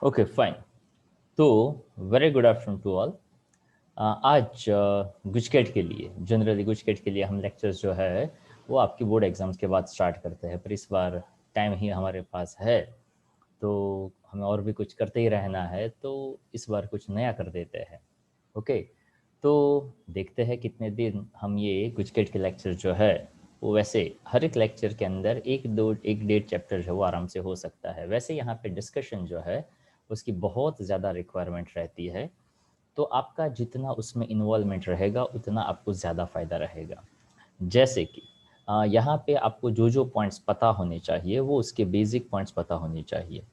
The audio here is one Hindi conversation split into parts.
Okay fine. तो very good afternoon to all. आज गुजकेट के लिए, जनरली गुजकेट के लिए हम लेक्चर्स जो है वो आपकी बोर्ड एग्जाम्स के बाद स्टार्ट करते हैं, पर इस बार टाइम ही हमारे पास है तो हमें और भी कुछ करते ही रहना है, तो इस बार कुछ नया कर देते हैं। ओके, तो देखते हैं कितने दिन हम ये गुजकेट के लेक्चर जो है वो, वैसे हर एक लेक्चर के अंदर एक डेढ़ चैप्टर जो है वो आराम से हो सकता है। वैसे यहाँ पे डिस्कशन जो है उसकी बहुत ज़्यादा रिक्वायरमेंट रहती है, तो आपका जितना उसमें इन्वॉल्वमेंट रहेगा उतना आपको ज़्यादा फ़ायदा रहेगा। जैसे कि यहाँ पे आपको जो जो पॉइंट्स पता होने चाहिए वो उसके बेसिक पॉइंट्स पता होने चाहिए।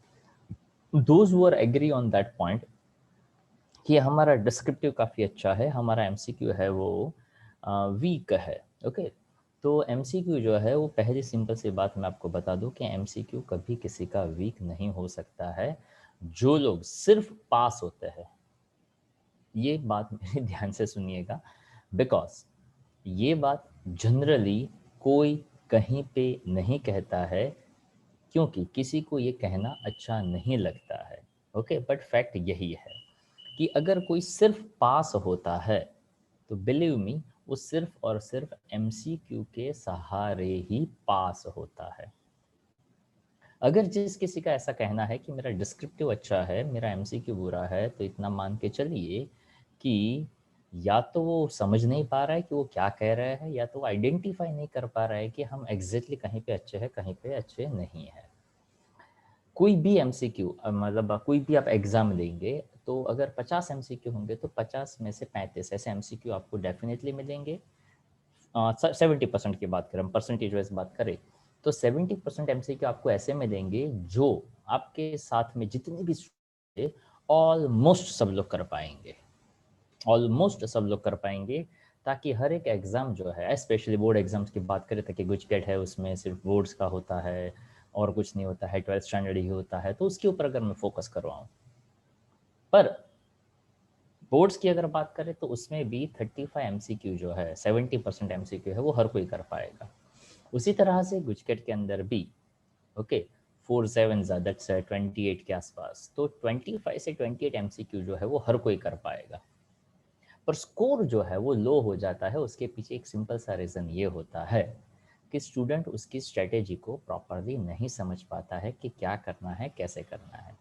Those who are agree on that point कि हमारा डिस्क्रिप्टिव काफ़ी अच्छा है, हमारा एमसीक्यू है वो वीक है। ओके, तो एमसीक्यू जो है वो, पहली सिंपल सी बात मैं आपको बता दूं कि एमसीक्यू कभी किसी का वीक नहीं हो सकता है। जो लोग सिर्फ पास होते हैं, ये बात मेरे ध्यान से सुनिएगा, बिकॉज ये बात जनरली कोई कहीं पे नहीं कहता है, क्योंकि किसी को ये कहना अच्छा नहीं लगता है। ओके, बट फैक्ट यही है कि अगर कोई सिर्फ पास होता है तो बिलीव मी वो सिर्फ और सिर्फ एमसीक्यू के सहारे ही पास होता है। अगर जिस किसी का ऐसा कहना है कि मेरा डिस्क्रिप्टिव अच्छा है, मेरा एमसीक्यू बुरा है, तो इतना मान के चलिए कि या तो वो समझ नहीं पा रहा है कि वो क्या कह रहा है, या तो वो आइडेंटिफाई नहीं कर पा रहा है कि हम एग्जैक्टली कहीं पे अच्छे हैं कहीं पे अच्छे नहीं है। कोई भी एमसीक्यू, मतलब कोई भी आप एग्जाम देंगे तो अगर 50 एमसीक्यू होंगे तो 50 में से 35 ऐसे एमसीक्यू आपको डेफिनेटली मिलेंगे। 70% की बात करें, परसेंटेज वाइज बात करें तो 70% एमसीक्यू आपको ऐसे मिलेंगे जो आपके साथ में जितने भी ऑलमोस्ट सब लोग कर पाएंगे, ऑलमोस्ट सब लोग कर पाएंगे। ताकि हर एक एग्ज़ाम जो है, स्पेशली बोर्ड एग्जाम्स की बात करें, ताकि गुजकेट है उसमें सिर्फ बोर्ड्स का होता है और कुछ नहीं होता है, 12th स्टैंडर्ड ही होता है, तो उसके ऊपर अगर मैं फोकस करवाऊँ, पर बोर्ड्स की अगर बात करें तो उसमें भी 35 एमसीक्यू जो है, 70% एमसीक्यू है वो हर कोई कर पाएगा। उसी तरह से गुजकेट के अंदर भी, ओके, 4 7 दैट्स 28 के आसपास, तो 25 से 28 एमसीक्यू जो है वो हर कोई कर पाएगा। पर स्कोर जो है वो लो हो जाता है, उसके पीछे एक सिंपल सा रीज़न ये होता है कि स्टूडेंट उसकी स्ट्रेटेजी को प्रॉपरली नहीं समझ पाता है कि क्या करना है, कैसे करना है।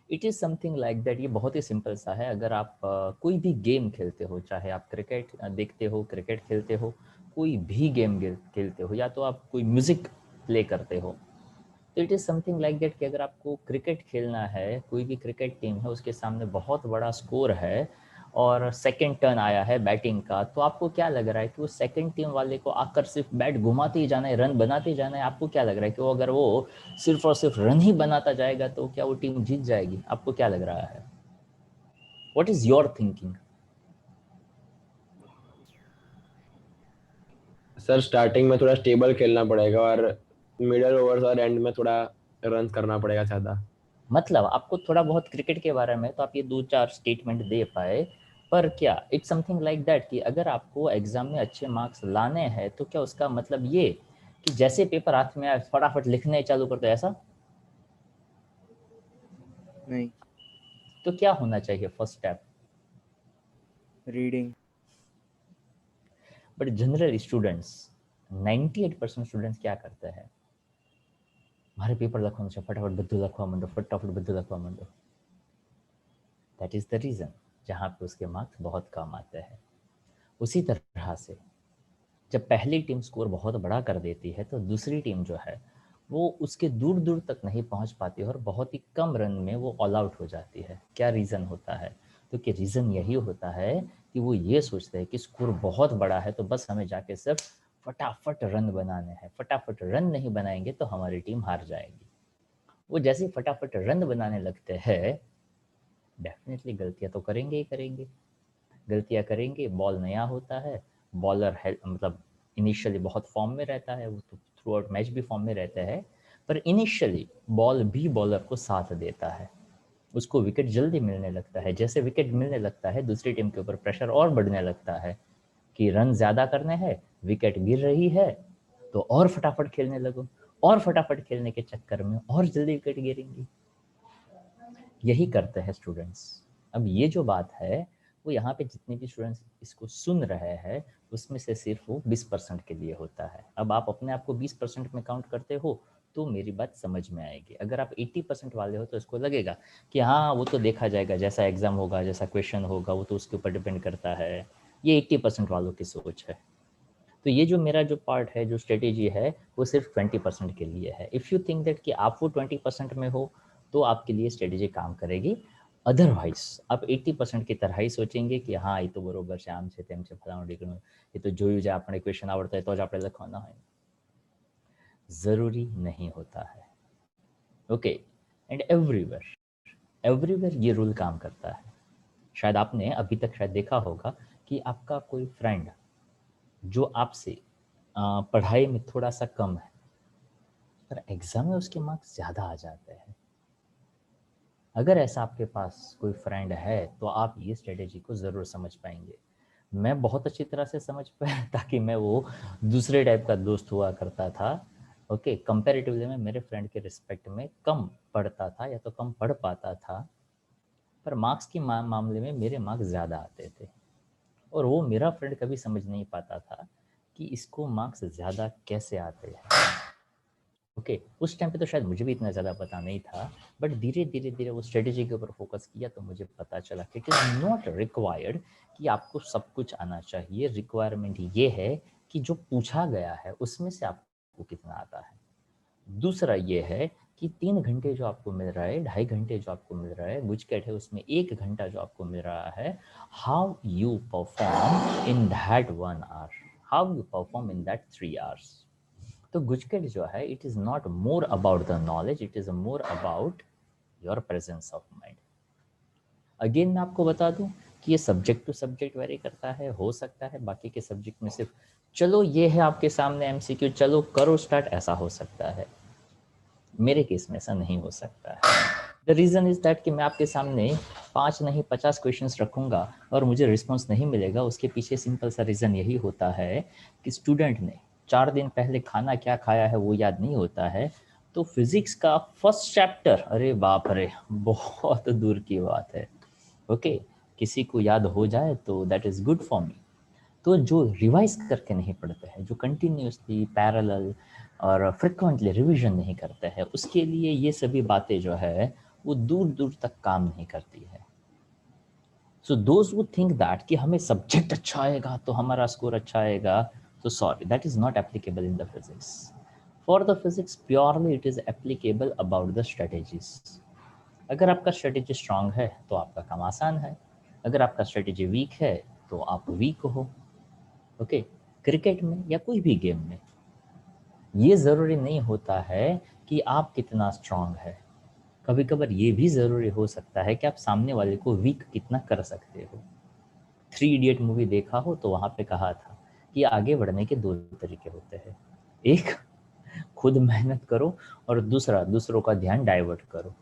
It is something like that. ये बहुत ही सिंपल सा है। अगर आप कोई भी गेम खेलते हो, चाहे आप क्रिकेट देखते हो, क्रिकेट खेलते हो, कोई भी गेम खेलते हो, या तो आप कोई म्यूज़िक प्ले करते हो, तो it is something like that कि अगर आपको क्रिकेट खेलना है, कोई भी क्रिकेट टीम है उसके सामने बहुत बड़ा स्कोर है और सेकंड टर्न आया है बैटिंग का, तो आपको क्या लग रहा है कि वो सेकंड टीम वाले को आकर सिर्फ बैट घुमाते ही जाना है, रन बनाते ही जाना है। आपको क्या लग रहा है कि वो, अगर वो सिर्फ और सिर्फ रन ही बनाता जाएगा तो क्या वो टीम जीत जाएगी? आपको क्या लग रहा है? What is your thinking? Sir starting में थोड़ा स्टेबल खेलना पड़ेगा और मिडल ओवर्स और एंड में थोड़ा रन करना पड़ेगा ज़्यादा। मतलब आपको थोड़ा बहुत क्रिकेट के बारे में तो आप ये 2 4 स्टेटमेंट दे पाए, पर क्या इट्स समथिंग लाइक दैट कि अगर आपको एग्जाम में अच्छे मार्क्स लाने हैं तो क्या उसका मतलब ये कि जैसे पेपर हाथ में आए फटाफट लिखने चालू कर दो, ऐसा? नहीं, तो क्या होना चाहिए first step? Reading. But generally students, 98% students क्या करते हैं? मारे पेपर લખવાનું છે, फटाफट બધું લખવા માંડો, फटाफट બધું લખવા માંડો। दैट इज द रीजन जहाँ पे उसके मार्क्स बहुत कम आते हैं। उसी तरह से जब पहली टीम स्कोर बहुत बड़ा कर देती है तो दूसरी टीम जो है वो उसके दूर दूर तक नहीं पहुंच पाती है और बहुत ही कम रन में वो ऑल आउट हो जाती है। क्या रीज़न होता है? तो कि रीज़न यही होता है कि वो ये सोचते हैं कि स्कोर बहुत बड़ा है तो बस हमें जाके सिर्फ फटाफट रन बनाने हैं, फटाफट रन नहीं बनाएंगे तो हमारी टीम हार जाएगी। वो जैसे ही फटाफट रन बनाने लगते हैं, डेफिनेटली गलतियां तो करेंगे ही करेंगे। गलतियां करेंगे, बॉल नया होता है, बॉलर है मतलब इनिशियली बहुत फॉर्म में रहता है, वो तो थ्रू आउट मैच भी फॉर्म में रहता है, पर इनिशियली बॉल भी बॉलर को साथ देता है, उसको विकेट जल्दी मिलने लगता है। जैसे विकेट मिलने लगता है दूसरी टीम के ऊपर प्रेशर और बढ़ने लगता है कि रन ज़्यादा करने हैं, विकेट गिर रही है, तो और फटाफट खेलने लगो, और फटाफट खेलने के चक्कर में और जल्दी विकेट गिरेंगी। यही करते हैं स्टूडेंट्स। अब ये जो बात है वो यहाँ पे जितने भी स्टूडेंट्स इसको सुन रहे हैं उसमें से सिर्फ वो 20% के लिए होता है। अब आप अपने आप को 20% में काउंट करते हो तो मेरी बात समझ में आएगी। अगर आप 80% वाले हो तो इसको लगेगा कि हाँ वो तो देखा जाएगा, जैसा एग्ज़ाम होगा, जैसा क्वेश्चन होगा, वो तो उसके ऊपर डिपेंड करता है। ये 80% वालों की सोच है। तो ये जो मेरा जो पार्ट है, जो स्ट्रेटेजी है, वो सिर्फ 20% के लिए है। इफ़ यू थिंक दैट कि आप वो 20% में हो तो आपके लिए स्ट्रेटेजी काम करेगी। अदरवाइज आप 80% की तरह ही सोचेंगे कि हाँ ये तो बरोबर છે, આમ છે તેમ છે ફલાણું ઢીકણું, ये तो જોયું છે, આપણે क्वेश्चन આવડતા હોય તો જ આપણે લખવાના હોય। ज़रूरी नहीं होता है। ओके। एंड एवरीवेयर ये रूल काम करता है। शायद आपने अभी तक शायद देखा होगा कि आपका कोई फ्रेंड जो आपसे पढ़ाई में थोड़ा सा कम है पर एग्ज़ाम में उसके मार्क्स ज़्यादा आ जाते हैं। अगर ऐसा आपके पास कोई फ्रेंड है तो आप ये स्ट्रेटेजी को ज़रूर समझ पाएंगे। मैं बहुत अच्छी तरह से समझ पाया ताकि मैं वो दूसरे टाइप का दोस्त हुआ करता था। ओके, कंपैरेटिवली मैं मेरे फ्रेंड के रिस्पेक्ट में कम पढ़ता था या तो कम पढ़ पाता था, पर मार्क्स के मामले में मेरे मार्क्स ज़्यादा आते थे। और वो मेरा फ्रेंड कभी समझ नहीं पाता था कि इसको मार्क्स ज़्यादा कैसे आते हैं। ओके, उस टाइम पे तो शायद मुझे भी इतना ज़्यादा पता नहीं था, बट धीरे-धीरे वो स्ट्रेटेजी के ऊपर फ़ोकस किया तो मुझे पता चला कि इट इज़ नॉट रिक्वायर्ड कि आपको सब कुछ आना चाहिए। रिक्वायरमेंट ये है कि जो पूछा गया है उसमें से आपको कितना आता है। दूसरा ये है कि 3 घंटे जो आपको मिल रहा है, 2.5 घंटे जो आपको मिल रहा है, गुजकेट है उसमें 1 घंटा जो आपको मिल रहा है, how you perform in that 1 hour, how you perform in that 3 hours. तो गुजकेट जो है it is not more about the knowledge, it is more about your presence of mind. Again मैं आपको बता दूं कि ये सब्जेक्ट टू सब्जेक्ट वेरी करता है। हो सकता है बाकी के सब्जेक्ट में सिर्फ चलो ये है आपके सामने एमसीक्यू, चलो करो स्टार्ट, ऐसा हो सकता है। मेरे केस में ऐसा नहीं हो सकता है। द रीज़न इज़ दैट कि मैं आपके सामने 5 नहीं 50 क्वेश्चंस रखूँगा और मुझे रिस्पॉन्स नहीं मिलेगा। उसके पीछे सिंपल सा रीज़न यही होता है कि स्टूडेंट ने 4 दिन पहले खाना क्या खाया है वो याद नहीं होता है। तो फिज़िक्स का फर्स्ट चैप्टर, अरे बाप रे, बहुत दूर की बात है। ओके, किसी को याद हो जाए तो that is good for me. तो जो रिवाइज करके नहीं पढ़ते हैं, जो कंटिन्यूसली पैरेलल और फ्रिक्वेंटली रिवीजन नहीं करते हैं, उसके लिए ये सभी बातें जो है वो दूर दूर तक काम नहीं करती है। So those who think that कि हमें सब्जेक्ट अच्छा आएगा तो हमारा स्कोर अच्छा आएगा, तो sorry, that is not applicable in the physics. For the physics purely it is applicable about the strategies. अगर आपका स्ट्रेटेजी स्ट्रांग है तो आपका काम आसान है, अगर आपका स्ट्रेटेजी वीक है तो आप वीक हो। ओके, क्रिकेट में या कोई भी गेम में ये ज़रूरी नहीं होता है कि आप कितना स्ट्रांग है। कभी कभार ये भी ज़रूरी हो सकता है कि आप सामने वाले को वीक कितना कर सकते हो। 3 इडियट मूवी देखा हो तो वहाँ पे कहा था कि आगे बढ़ने के 2 तरीके होते हैं, एक खुद मेहनत करो और दूसरा दूसरों का ध्यान डाइवर्ट करो।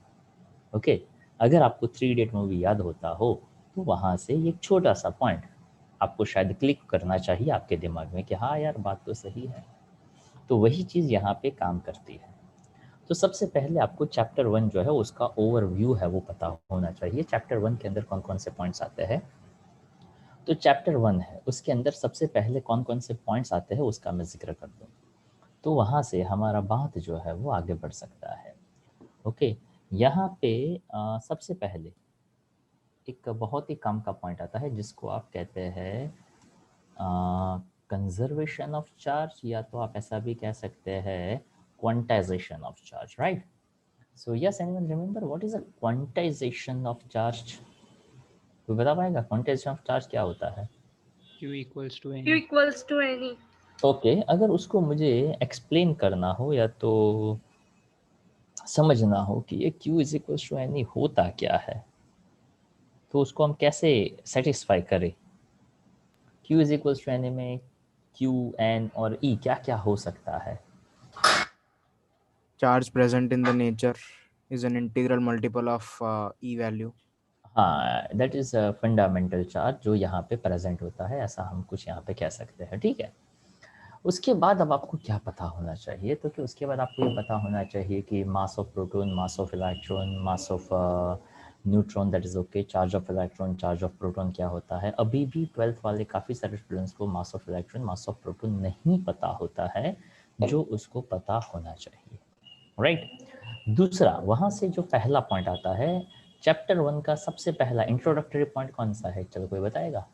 ओके, अगर आपको 3 इडियट मूवी याद होता हो तो वहाँ से एक छोटा सा पॉइंट आपको शायद क्लिक करना चाहिए आपके दिमाग में कि हाँ यार बात तो सही है। तो वही चीज़ यहाँ पे काम करती है। तो सबसे पहले आपको चैप्टर 1 जो है उसका ओवरव्यू है वो पता होना चाहिए। चैप्टर 1 के अंदर कौन कौन से पॉइंट्स आते हैं। तो चैप्टर 1 है उसके अंदर सबसे पहले कौन कौन से पॉइंट्स आते हैं उसका मैं जिक्र कर दूँ, तो वहाँ से हमारा बात जो है वो आगे बढ़ सकता है। ओके, यहाँ पे सबसे पहले एक बहुत ही काम का पॉइंट आता है जिसको आप कहते हैं कंजर्वेशन ऑफ चार्ज, या तो आप ऐसा भी कह सकते हैं quantization of charge, right. So yes, anyone remember what is a quantization of charge? कोई बता पाएगा क्वांटाइजेशन ऑफ चार्ज क्या होता है? Q equals to Q any. equals to any. Okay, अगर उसको मुझे एक्सप्लेन करना हो या तो समझना हो कि ये Q is equal to N E होता क्या है, तो उसको हम कैसे सेटिस्फाई करें? Q is equal to N E में Q, N और E क्या क्या हो सकता है? Charge present in the nature is an integral multiple of E value. हाँ, दैट इज़ फंडामेंटल चार्ज जो यहाँ पे प्रेजेंट होता है, ऐसा हम कुछ यहाँ पे कह सकते हैं, ठीक है। उसके बाद अब आपको क्या पता होना चाहिए, तो कि उसके बाद आपको ये पता होना चाहिए कि mass of proton, mass of electron, mass of neutron, that is okay. Charge of electron, charge of proton क्या होता है? अभी भी 12th वाले काफ़ी सारे स्टूडेंट्स को mass of electron, mass of proton नहीं पता होता है, जो उसको पता होना चाहिए, राइट। दूसरा, वहाँ से जो पहला पॉइंट आता है चैप्टर 1 का, सबसे पहला इंट्रोडक्टरी पॉइंट कौन सा है? चलो कोई बताएगा?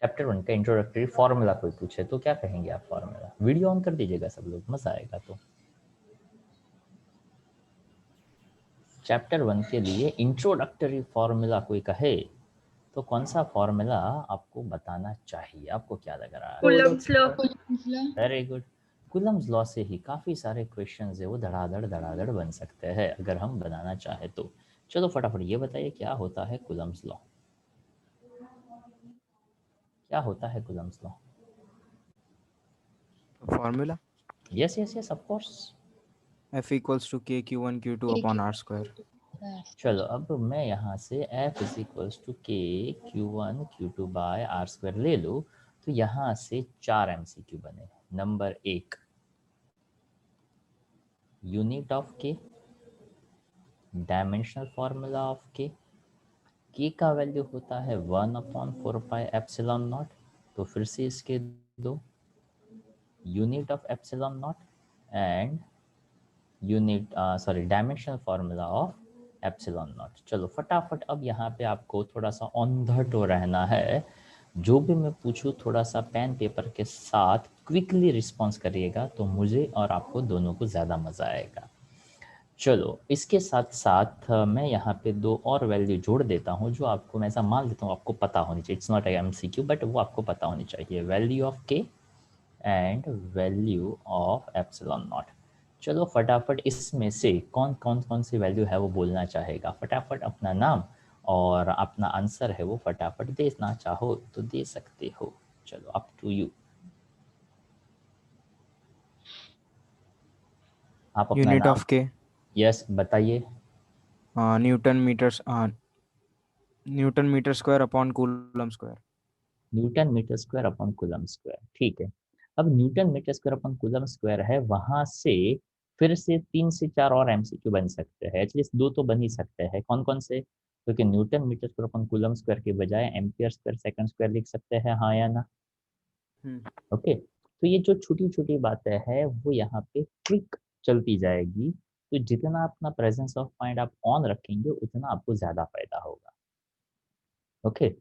चैप्टर 1 का इंट्रोडक्टरी फॉर्मूला कोई पूछे तो क्या कहेंगे आप? फॉर्मूला, वीडियो ऑन कर दीजिएगा सब लोग, मजा आएगा। तो चैप्टर 1 के लिए इंट्रोडक्टरी फॉर्मूला कोई कहे तो कौन सा फॉर्मूला आपको बताना चाहिए? आपको क्या लग रहा है? Coulomb's law. Very good. Coulomb's law से ही काफ़ी सारे क्वेश्चंस है वो धड़ाधड़ बन सकते हैं अगर हम बनाना चाहे तो। चलो फटाफट ये बताइए, क्या होता है कूलम्ब्स लॉ? क्या होता है Coulomb's law? Formula yes yes yes, of course. F equals to K Q1 Q2 upon R square. चलो अब मैं यहाँ से F इज इक्वल्स टू के Q1 Q2 bye R square ले लूँ तो यहाँ से 4 MCQ बने। नंबर 1, यूनिट ऑफ के, डायमेंशनल फॉर्मूला ऑफ के का वैल्यू होता है 1/4πε0। तो फिर से इसके दो, unit of epsilon not and unit dimensional formula of epsilon not. चलो फटाफट अब यहाँ पे आपको थोड़ा सा ऑन द टो रहना है। जो भी मैं पूछूँ थोड़ा सा पेन पेपर के साथ क्विकली रिस्पॉन्स करिएगा तो मुझे और आपको दोनों को ज़्यादा मज़ा आएगा। चलो इसके साथ साथ मैं यहाँ पे 2 और वैल्यू जोड़ देता हूँ जो आपको, मैं ऐसा मान लेता हूँ आपको पता होनी चाहिए। इट्स नॉट MCQ बट वो आपको पता होनी चाहिए। वैल्यू ऑफ के and value of epsilon not. चलो फटाफट इसमें से कौन सी वैल्यू है वो बोलना चाहेगा? फटाफट अपना नाम और अपना आंसर है वो फटाफट देना चाहो तो दे सकते हो। चलो अप टू यू। आप अपना Unit नाम, of K यस बताइए। Newton meter square upon Coulomb square. Newton meter square upon coulomb square, ठीक है। अब newton meter square upon coulomb square है, वहां से फिर से 3 से 4 और MCQ बन सकते हैं। एटलीस्ट 2 तो बन ही सकते हैं। कौन कौन से? क्योंकि newton meter square upon coulomb square के बजाय एम्पियर स्क्वायर सेकंड स्क्वायर लिख सकते हैं, हाँ या ना? ओके, तो ये जो छोटी छोटी बातें हैं वो यहाँ पे क्विक चलती जाएगी। तो जितना अपना प्रेजेंस ऑफ माइंड आप ऑन रखेंगे उतना आपको ज़्यादा फायदा होगा। ओके,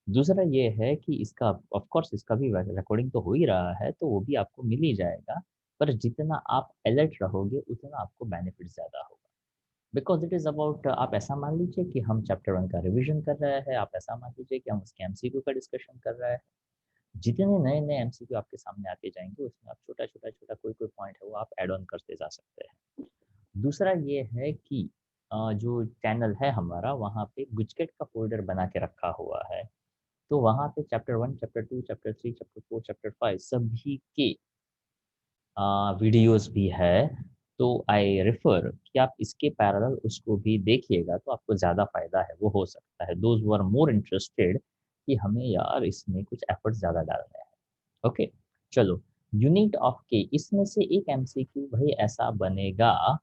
दूसरा ये है कि इसका ऑफ कोर्स इसका भी रिकॉर्डिंग तो हो ही रहा है तो वो भी आपको मिल ही जाएगा। पर जितना आप अलर्ट रहोगे उतना आपको बेनिफिट ज़्यादा होगा। बिकॉज इट इज़ अबाउट, आप ऐसा मान लीजिए कि हम चैप्टर 1 का रिविजन कर रहे हैं, आप ऐसा मान लीजिए कि हम उसके MCQ का डिस्कशन कर रहे हैं। जितने नए नए MCQ आपके सामने आते जाएंगे उसमें आप छोटा कोई कोई पॉइंट है वो आप ऐड ऑन करते जा सकते हैं। दूसरा ये है कि जो चैनल है हमारा वहाँ पे गुजकेट का फोल्डर बना के रखा हुआ है। तो वहाँ पे chapter 1, chapter 2, chapter 3, chapter 4, chapter 5 सभी के वीडियोस भी है। तो आई रेफर कि आप इसके पैरेलल उसको भी देखिएगा तो आपको ज़्यादा फायदा है वो हो सकता है। Those who are more interested कि हमें यार इसमें कुछ एफर्ट ज़्यादा डालने हैं। ओके, चलो यूनिट ऑफ के, इसमें से एक MCQ भाई ऐसा बनेगा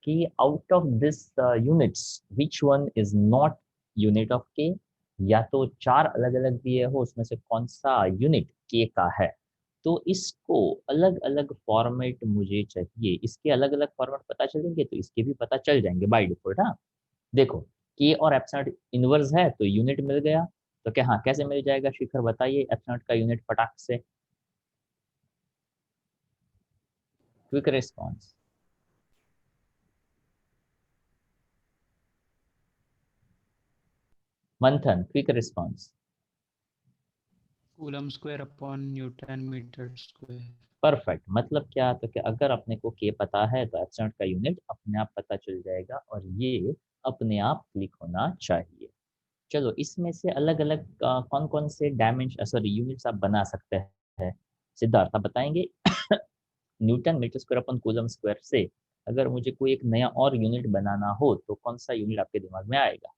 कि out of this units which one is not unit of के? या तो 4 अलग अलग दिए हो उसमें से कौन सा यूनिट के का है? तो इसको अलग अलग फॉर्मेट मुझे चाहिए। इसके अलग अलग फॉर्मेट पता चलेंगे तो इसके भी पता चल जाएंगे बाय डिफॉल्ट। हाँ देखो, के और एप्सिलॉन इनवर्स है तो यूनिट मिल गया। तो क्या, हाँ कैसे मिल जाएगा शिखर बताइए एप्सिलॉन का यूनिट फटाक से, quick response. Manthan, quick response. Coulomb square upon newton meter square. Perfect. मतलब क्या? तो क्या अगर अपने को के पता है तो एप्सिलॉन का यूनिट अपने आप पता चल जाएगा और ये अपने आप क्लिक होना चाहिए। चलो इसमें से अलग अलग कौन कौन से डायमेंशन सॉरी यूनिट्स आप बना सकते हैं? सिद्धार्थ आप बताएंगे। Newton meter square upon coulomb square से अगर मुझे कोई एक नया और यूनिट बनाना हो तो कौन सा यूनिट आपके दिमाग में आएगा?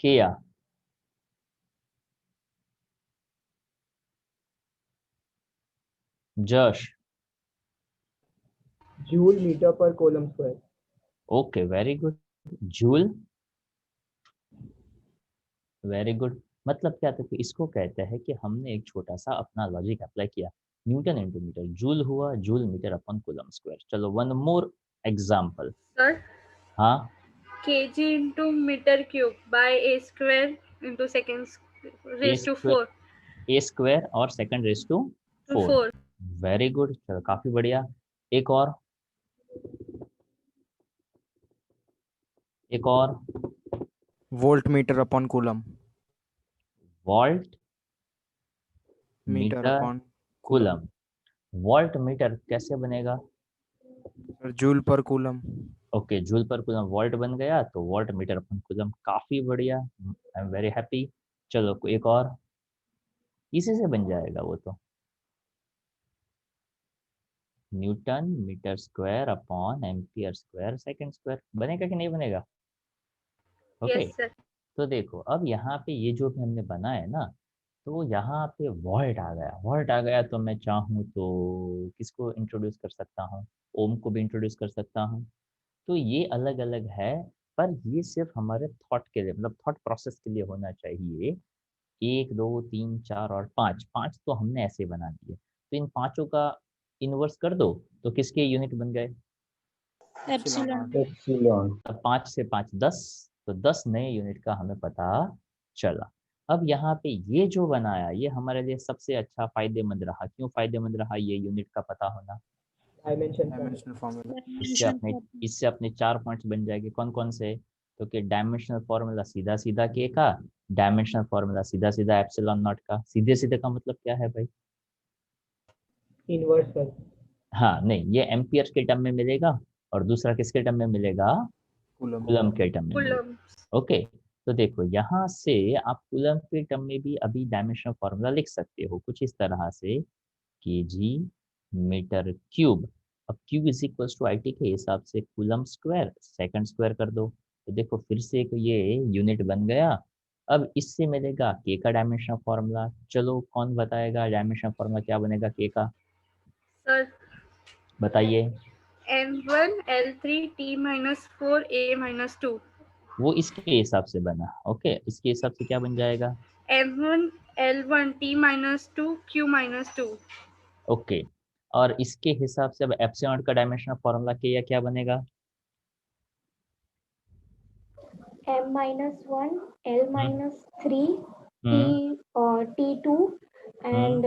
केया, जश, जूल मीटर पर coulomb square. Okay, very good. Joule, very good. मतलब क्या था कि इसको कहते हैं कि हमने एक छोटा सा अपना लॉजिक अप्लाई किया। न्यूटन इंटू मीटर, जूल हुआ joule meter upon coulomb square. चलो वन मोर एग्जांपल। सर, हाँ, kg into meter cube by a square into seconds raised to 4 A square और second raise to to 4। 4. Very good, चलो काफी बढ़िया। एक और, एक और। Volt metre upon coulomb. Volt metre metre upon coulomb. Coulomb. Volt metre कैसे बनेगा? Joule per coulomb. Okay, joule per coulomb volt बन गया, तो वोल्ट मीटर अपन कूलम। काफी बढ़िया, आई एम वेरी हैप्पी। चलो एक और, इसी से बन जाएगा वो तो। Newton meter square upon ampere square second square. बनेगा कि नहीं बनेगा? Okay, Yes, sir. तो देखो अब यहाँ पे ये जो भी हमने बना है ना, तो यहाँ पे वोल्ट आ गया। वोल्ट आ गया तो मैं चाहूँ तो किसको इंट्रोड्यूस कर सकता हूँ? ओम को भी इंट्रोड्यूस कर सकता हूँ। तो ये अलग अलग है, पर ये सिर्फ हमारे थॉट के लिए, मतलब थॉट प्रोसेस के लिए होना चाहिए। एक दो तीन चार और पाँच, पाँच तो हमने ऐसे बना दिए, तो इन पांचों का इन्वर्स कर दो तो किसके यूनिट बन गए? एप्सिलॉन। एप्सिलॉन। अब 5 से 5 10, तो 10 नए यूनिट का हमें पता चला। अब यहाँ पे ये जो बनाया ये हमारे लिए सबसे अच्छा फायदेमंद रहा। क्यों फायदेमंद रहा ये यूनिट का पता होना? Dimensional formula. इससे अपने 4 पॉइंट्स बन जाएंगे। कौन कौन से? तो कि डायमेंशनल फॉर्मूला सीधा सीधा के का, डायमेंशनल फॉर्मूला सीधा सीधा एप्सिलॉन नॉट का। सीधे सीधे का मतलब क्या है भाई? Inverse sir. हाँ नहीं, ये एम्पियर के टर्म में मिलेगा और दूसरा किसके टर्म में मिलेगा? कूलम। कूलम के टर्म में मिलेगा। Coulomb. ओके, तो देखो यहाँ से आप कूलम के टर्म में भी अभी डायमेंशनल फॉर्मूला लिख सकते हो कुछ इस तरह से, केजी मीटर क्यूब। अब Q is equal to I T के हिसाब से कूलम स्क्वायर सेकंड स्क्वायर कर दो, तो देखो फिर से एक ये यूनिट बन गया। अब इससे मिलेगा के का डायमेंशनल फॉर्मूला। चलो कौन बताएगा डायमेंशनल फॉर्मूला क्या बनेगा के का? Sir, बताइए। m1 l3 t minus 4 a minus 2. वो इसके हिसाब से बना। ओके, इसके हिसाब से क्या बन जाएगा? m1 l1 t minus 2 q minus 2. Okay, और इसके हिसाब से अब एप्सिलॉन का डायमेंशनल फॉर्मूला के या क्या बनेगा? m minus 1 l minus 3 t t2 and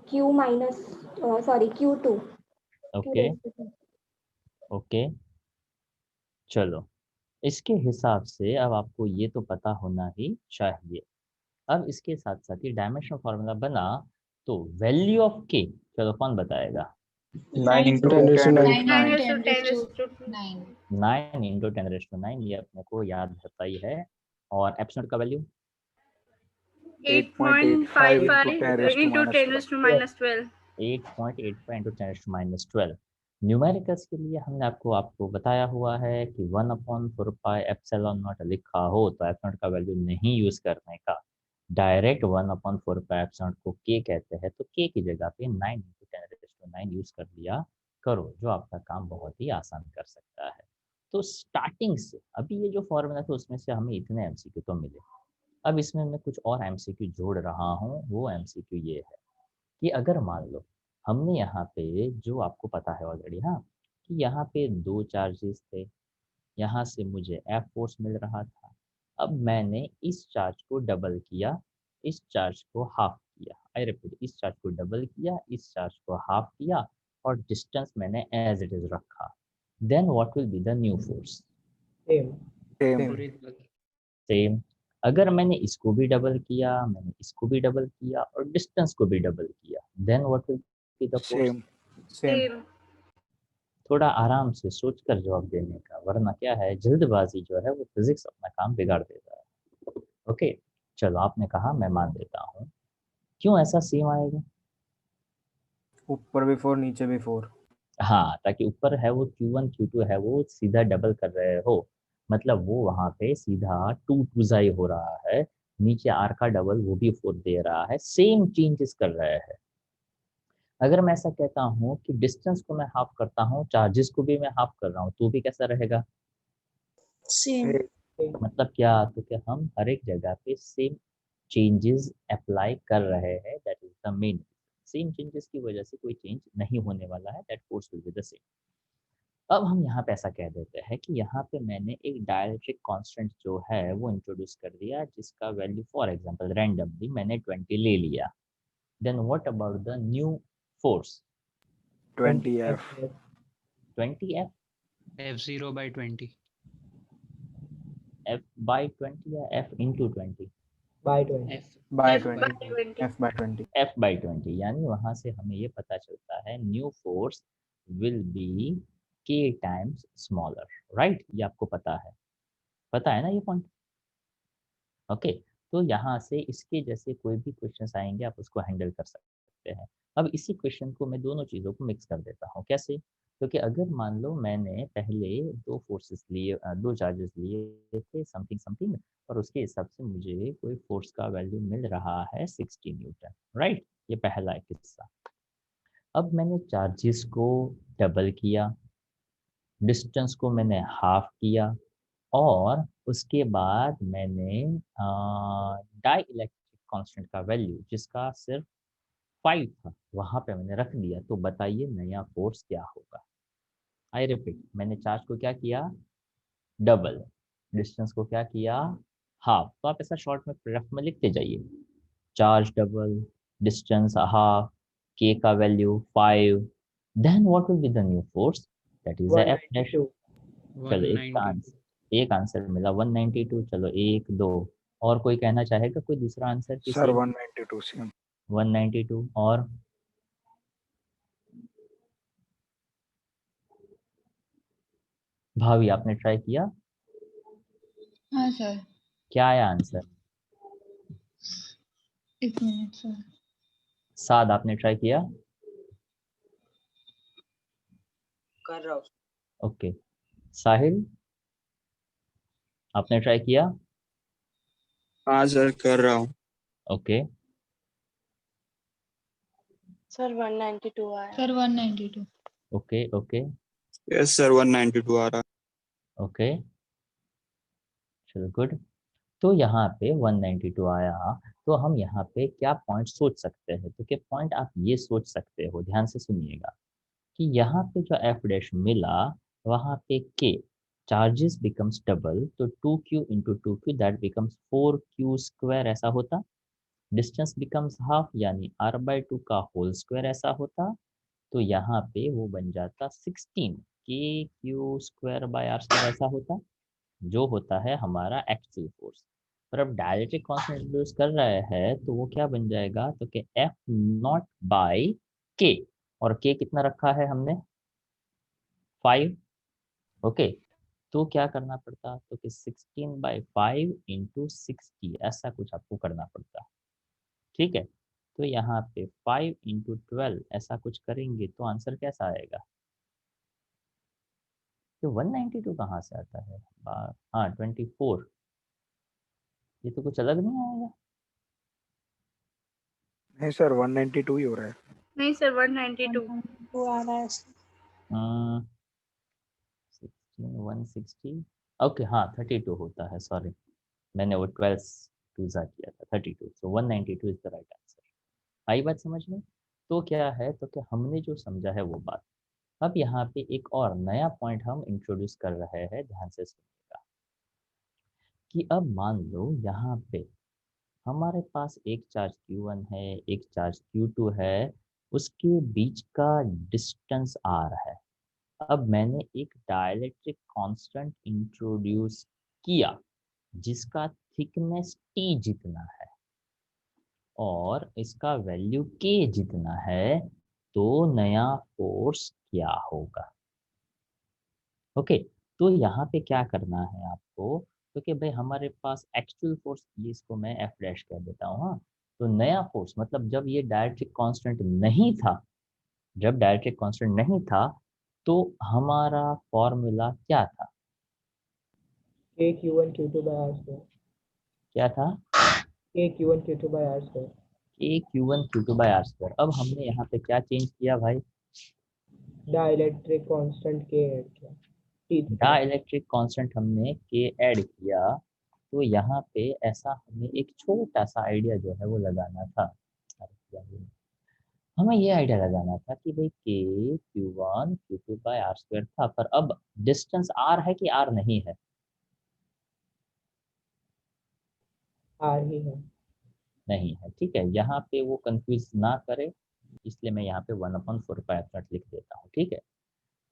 q minus q2. Okay okay, चलो इसके हिसाब से अब आपको ये तो पता होना ही चाहिए। अब इसके साथ साथ ये डायमेंशनल फॉर्मूला बना, तो वैल्यू ऑफ के चलो कौन बताएगा? 9 into 10 raised to 9. 9 is to 10 is to 9. 9 into 10⁻⁹ ये अपने को याद रहता ही है। और एप्सिलॉन का value 8.85 into 10 is to minus 12. 8.85 into 10⁻12। Numericals के लिए हमने आपको बताया हुआ है कि 1/4 एप्सिलॉन नॉट लिखा हो तो एप्सिलॉन का वैल्यू नहीं यूज करने का, डायरेक्ट 1/4 एप्सिलॉन को के कहते हैं, तो के की जगह पे 9 इंटू 10⁻9 यूज कर लिया करो, जो आपका काम बहुत ही आसान कर सकता है। तो स्टार्टिंग से अभी ये जो फॉर्मूला था उसमें से हमें इतने एमसीक्यू तो मिले। अब इसमें मैं कुछ और एमसीक्यू जोड़ रहा हूँ। वो एमसीक्यू ये है कि अगर मान लो हमने यहाँ पे, जो आपको पता है ऑलरेडी, हाँ, कि यहाँ पे 2 चार्जेस थे, यहाँ से मुझे एफ फोर्स मिल रहा था। अब मैंने इस चार्ज को डबल किया, इस चार्ज को हाफ किया। आई रिपीट, इस चार्ज को डबल किया, इस चार्ज को हाफ किया, और डिस्टेंस मैंने एज इट इज रखा। Then what will be the new force? Same. अगर मैंने इसको भी डबल किया, मैंने इसको भी डबल किया और डिस्टेंस को भी डबल किया, then what will be the force? Same. थोड़ा आराम से सोचकर जवाब देने का, वरना क्या है, जल्दबाजी जो है वो फिजिक्स अपना काम बिगाड़ देता है। ओके, चलो आपने कहा, मैं मान लेता हूँ। क्यों ऐसा सेम आएगा? ऊपर भी 4 नीचे भी 4। हाँ, ताकि ऊपर है वो Q1 Q2 है वो सीधा डबल कर रहे हो, मतलब वो वहाँ पे सीधा 2 2 हो रहा है, नीचे आर का डबल वो भी 4 दे रहा है, सेम चेंजेस कर रहे हैं। अगर मैं ऐसा कहता हूँ कि डिस्टेंस को मैं हाफ करता हूँ, चार्जेस को भी मैं हाफ कर रहा हूँ, तो भी कैसा रहेगा? सेम। मतलब क्या? तो क्या हम हर एक जगह पे सेम चेंजेस अप्लाई कर रहे हैं, that is the main. Same changes की वजह से कोई चेंज नहीं होने वाला है, that force will be the same. अब हम यहाँ पे ऐसा कह देते हैं कि यहाँ पे मैंने एक डायरेक्ट्रिक कांस्टेंट जो है वो इंट्रोड्यूस कर दिया, जिसका वैल्यू फॉर एग्जांपल रैंडमली मैंने 20 ले लिया। Then what about the new force? 20F. 20F? F0 by 20. F by 20 या F into 20? by 20. F By F 20. by 20. F by 20. F by 20, यानी वहां से हमें ये पता चलता है new force will be K times smaller, right? ये आपको पता है ना ये पॉइंट? ओके, तो यहाँ से इसके जैसे कोई भी क्वेश्चंस आएंगे आप उसको हैंडल कर सकते हैं। अब इसी क्वेश्चन को मैं दोनों चीज़ों को मिक्स कर देता हूँ। कैसे? क्योंकि अगर मान लो मैंने पहले दो फोर्सेस लिए, दो चार्जेस लिए थे समथिंग समथिंग, और उसके हिसाब से मुझे कोई फोर्स का वैल्यू मिल रहा है 60 न्यूटन, राइट? ये पहला एक हिस्सा। अब मैंने चार्जेस को डबल किया, डिस्टेंस को मैंने हाफ किया, और उसके बाद मैंने डाई इलेक्ट्रिक कांस्टेंट का वैल्यू जिसका सिर्फ 5 था वहां पे मैंने रख दिया। तो बताइए नया फोर्स क्या होगा? आई रिपीट, मैंने चार्ज को क्या किया? डबल। डिस्टेंस को क्या किया? हाफ। तो आप ऐसा शॉर्ट में रफ में लिखते जाइए, चार्ज डबल, डिस्टेंस हाफ, के का value 5, then what will be the new force? That is F dash. 192. चलो एक आंसर मिला 192। चलो एक दो और कोई कहना चाहेगा? कोई दूसरा आंसर Sir, किसी? 192 same. 192 और भावी आपने ट्राई किया? हाँ सर, क्या आया आंसर? एक मिनट सर। साद आपने ट्राई किया? कर रहा हूँ। ओके, साहिल आपने ट्राई किया? हाँ सर कर रहा हूँ। ओके, सर 192 आया। Sir 192। Okay okay yes sir 192 आ रहा। ओके, चलो गुड। तो यहाँ पे 192 आया, तो हम यहाँ पे क्या पॉइंट सोच सकते हैं? तो क्या पॉइंट आप ये सोच सकते हो, ध्यान से सुनिएगा, कि यहाँ पे जो एफ डैश मिला वहाँ पे के चार्जेस बिकम्स डबल, तो 2q into 2q that becomes 4q square ऐसा होता। डिस्टेंस बिकम्स हाफ यानी r/2 का होल स्क्वायर ऐसा होता। तो यहाँ पे वो बन जाता 16 के Q square by R square ऐसा होता, जो होता है हमारा एक्चुअल फोर्स। पर अब डायरेक्ट्रिक कांस्टेंट इंट्रोड्यूस कर रहे हैं तो वो क्या बन जाएगा? तो कि एफ नॉट बाय के, और के कितना रखा है हमने? 5। ओके, तो क्या करना पड़ता? तो कि 16/5 इंटू 60 ऐसा कुछ आपको करना पड़ता। ठीक है, तो यहाँ पे 5 इंटू 12 ऐसा कुछ करेंगे तो आंसर कैसा आएगा? तो 192 कहाँ से आता है? हाँ 24, ये तो कुछ अलग नहीं आएगा। नहीं सर, 192 ही हो रहा है. नहीं सर 192। 192 आ रहा है सर। 160, ओके हाँ 32 होता है, सॉरी मैंने वो 12 टूजा किया था, 32। सो 192 इज द राइट आंसर। आई बात समझ में? तो क्या है, तो क्या हमने जो समझा है वो बात। अब यहाँ पे एक और नया पॉइंट हम इंट्रोड्यूस कर रहे हैं, ध्यान से सुनिएगा, कि अब मान लो यहाँ पे हमारे पास एक चार्ज Q1 है, एक चार्ज Q2 है, उसके बीच का डिस्टेंस R है। अब मैंने एक डाइलेक्ट्रिक कांस्टेंट इंट्रोड्यूस किया जिसका थिकनेस T जितना है और इसका वैल्यू K जितना है, तो नया फोर्स क्या होगा? ओके, तो यहाँ पे क्या करना है आपको? क्योंकि भाई हमारे पास एक्चुअल फोर्स, इसको मैं एफ डैश कह देता हूँ। हाँ, तो नया फोर्स मतलब जब ये डायरेक्ट्रिक कांस्टेंट नहीं था, जब डायरेक्ट्रिक कांस्टेंट नहीं था तो हमारा फॉर्मूला क्या था? K Q1 Q2 by R square. क्या था? K Q1 Q2 by R square. के Q1 Q2 bye R square. अब हमने यहाँ पे क्या चेंज किया भाई? डाइलेक्ट्रिक कांस्टेंट के ऐड किया T3 डाइलेक्ट्रिक कांस्टेंट हमने के ऐड किया। तो यहाँ पे ऐसा हमें एक छोटा सा आइडिया जो है वो लगाना था। हमें ये आइडिया लगाना था कि भाई के Q1 Q2 bye R square था, पर अब डिस्टेंस आर है कि आर नहीं है? आर ही है। नहीं है, ठीक है। यहाँ पे वो कंफ्यूज ना करे, इसलिए मैं यहाँ पे 1/4 लिख देता हूँ, ठीक है।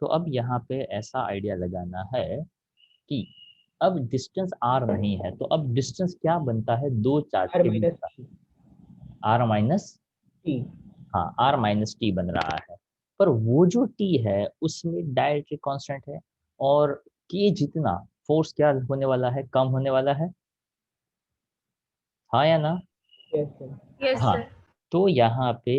तो अब यहाँ पे ऐसा आइडिया लगाना है कि अब डिस्टेंस आर नहीं है, तो अब डिस्टेंस क्या बनता है दो चार्ज आर के बीच माइनस का? R minus T. हाँ, आर माइनस टी बन रहा है। पर वो जो टी है उसमें डाइलेक्ट्रिक कांस्टेंट है, और के जितना फोर्स क्या होने वाला है? कम होने वाला है, हाँ या ना? Yes sir. यस हाँ, सर। तो यहाँ पे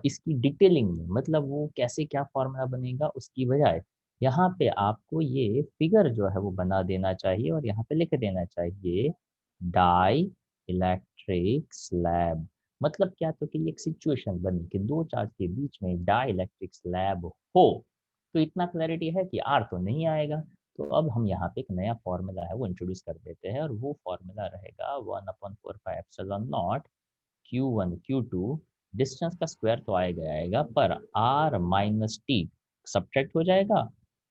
इसकी डिटेलिंग में, मतलब वो कैसे क्या फॉर्मूला बनेगा उसकी बजाय यहाँ पे आपको ये फिगर जो है वो बना देना चाहिए, और यहाँ पे लिख देना चाहिए डाई इलेक्ट्रिक स्लैब। मतलब क्या? तो कि एक सिचुएशन बनी कि दो चार्ज के बीच में डाई इलेक्ट्रिक स्लैब हो। तो इतना क्लैरिटी है कि आर तो नहीं आएगा। तो अब हम यहाँ पे एक नया फॉर्मूला है वो इंट्रोड्यूस कर देते हैं, और वो फॉर्मूला रहेगा 1/4πε0 Q1 Q2। डिस्टेंस का स्क्वायर तो आएगा, पर r माइनस टी सब्ट्रैक्ट हो जाएगा,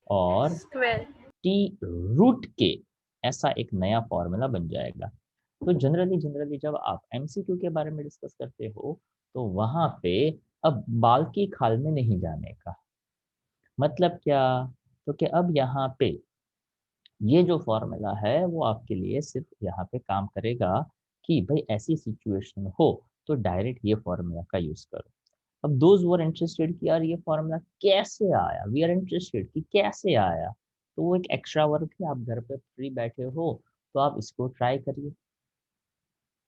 और स्क्वायर। t रूट के, ऐसा एक नया फॉर्मूला बन जाएगा। तो जनरली जब आप MCQ के बारे में डिस्कस करते हो तो वहां पे अब बाल की खाल में नहीं जाने का मतलब क्या? तो कि अब यहाँ पे ये जो फॉर्मूला है वो आपके लिए सिर्फ यहाँ पे काम करेगा कि भाई ऐसी सिचुएशन हो तो डायरेक्ट ये फॉर्मूला का यूज करो। अब दोज वर इंटरेस्टेड कि यार ये फॉर्मूला कैसे आया, वी आर इंटरेस्टेड कि कैसे आया, तो वो एक एक्स्ट्रा वर्क है। आप घर पे फ्री बैठे हो तो आप इसको ट्राई करिए।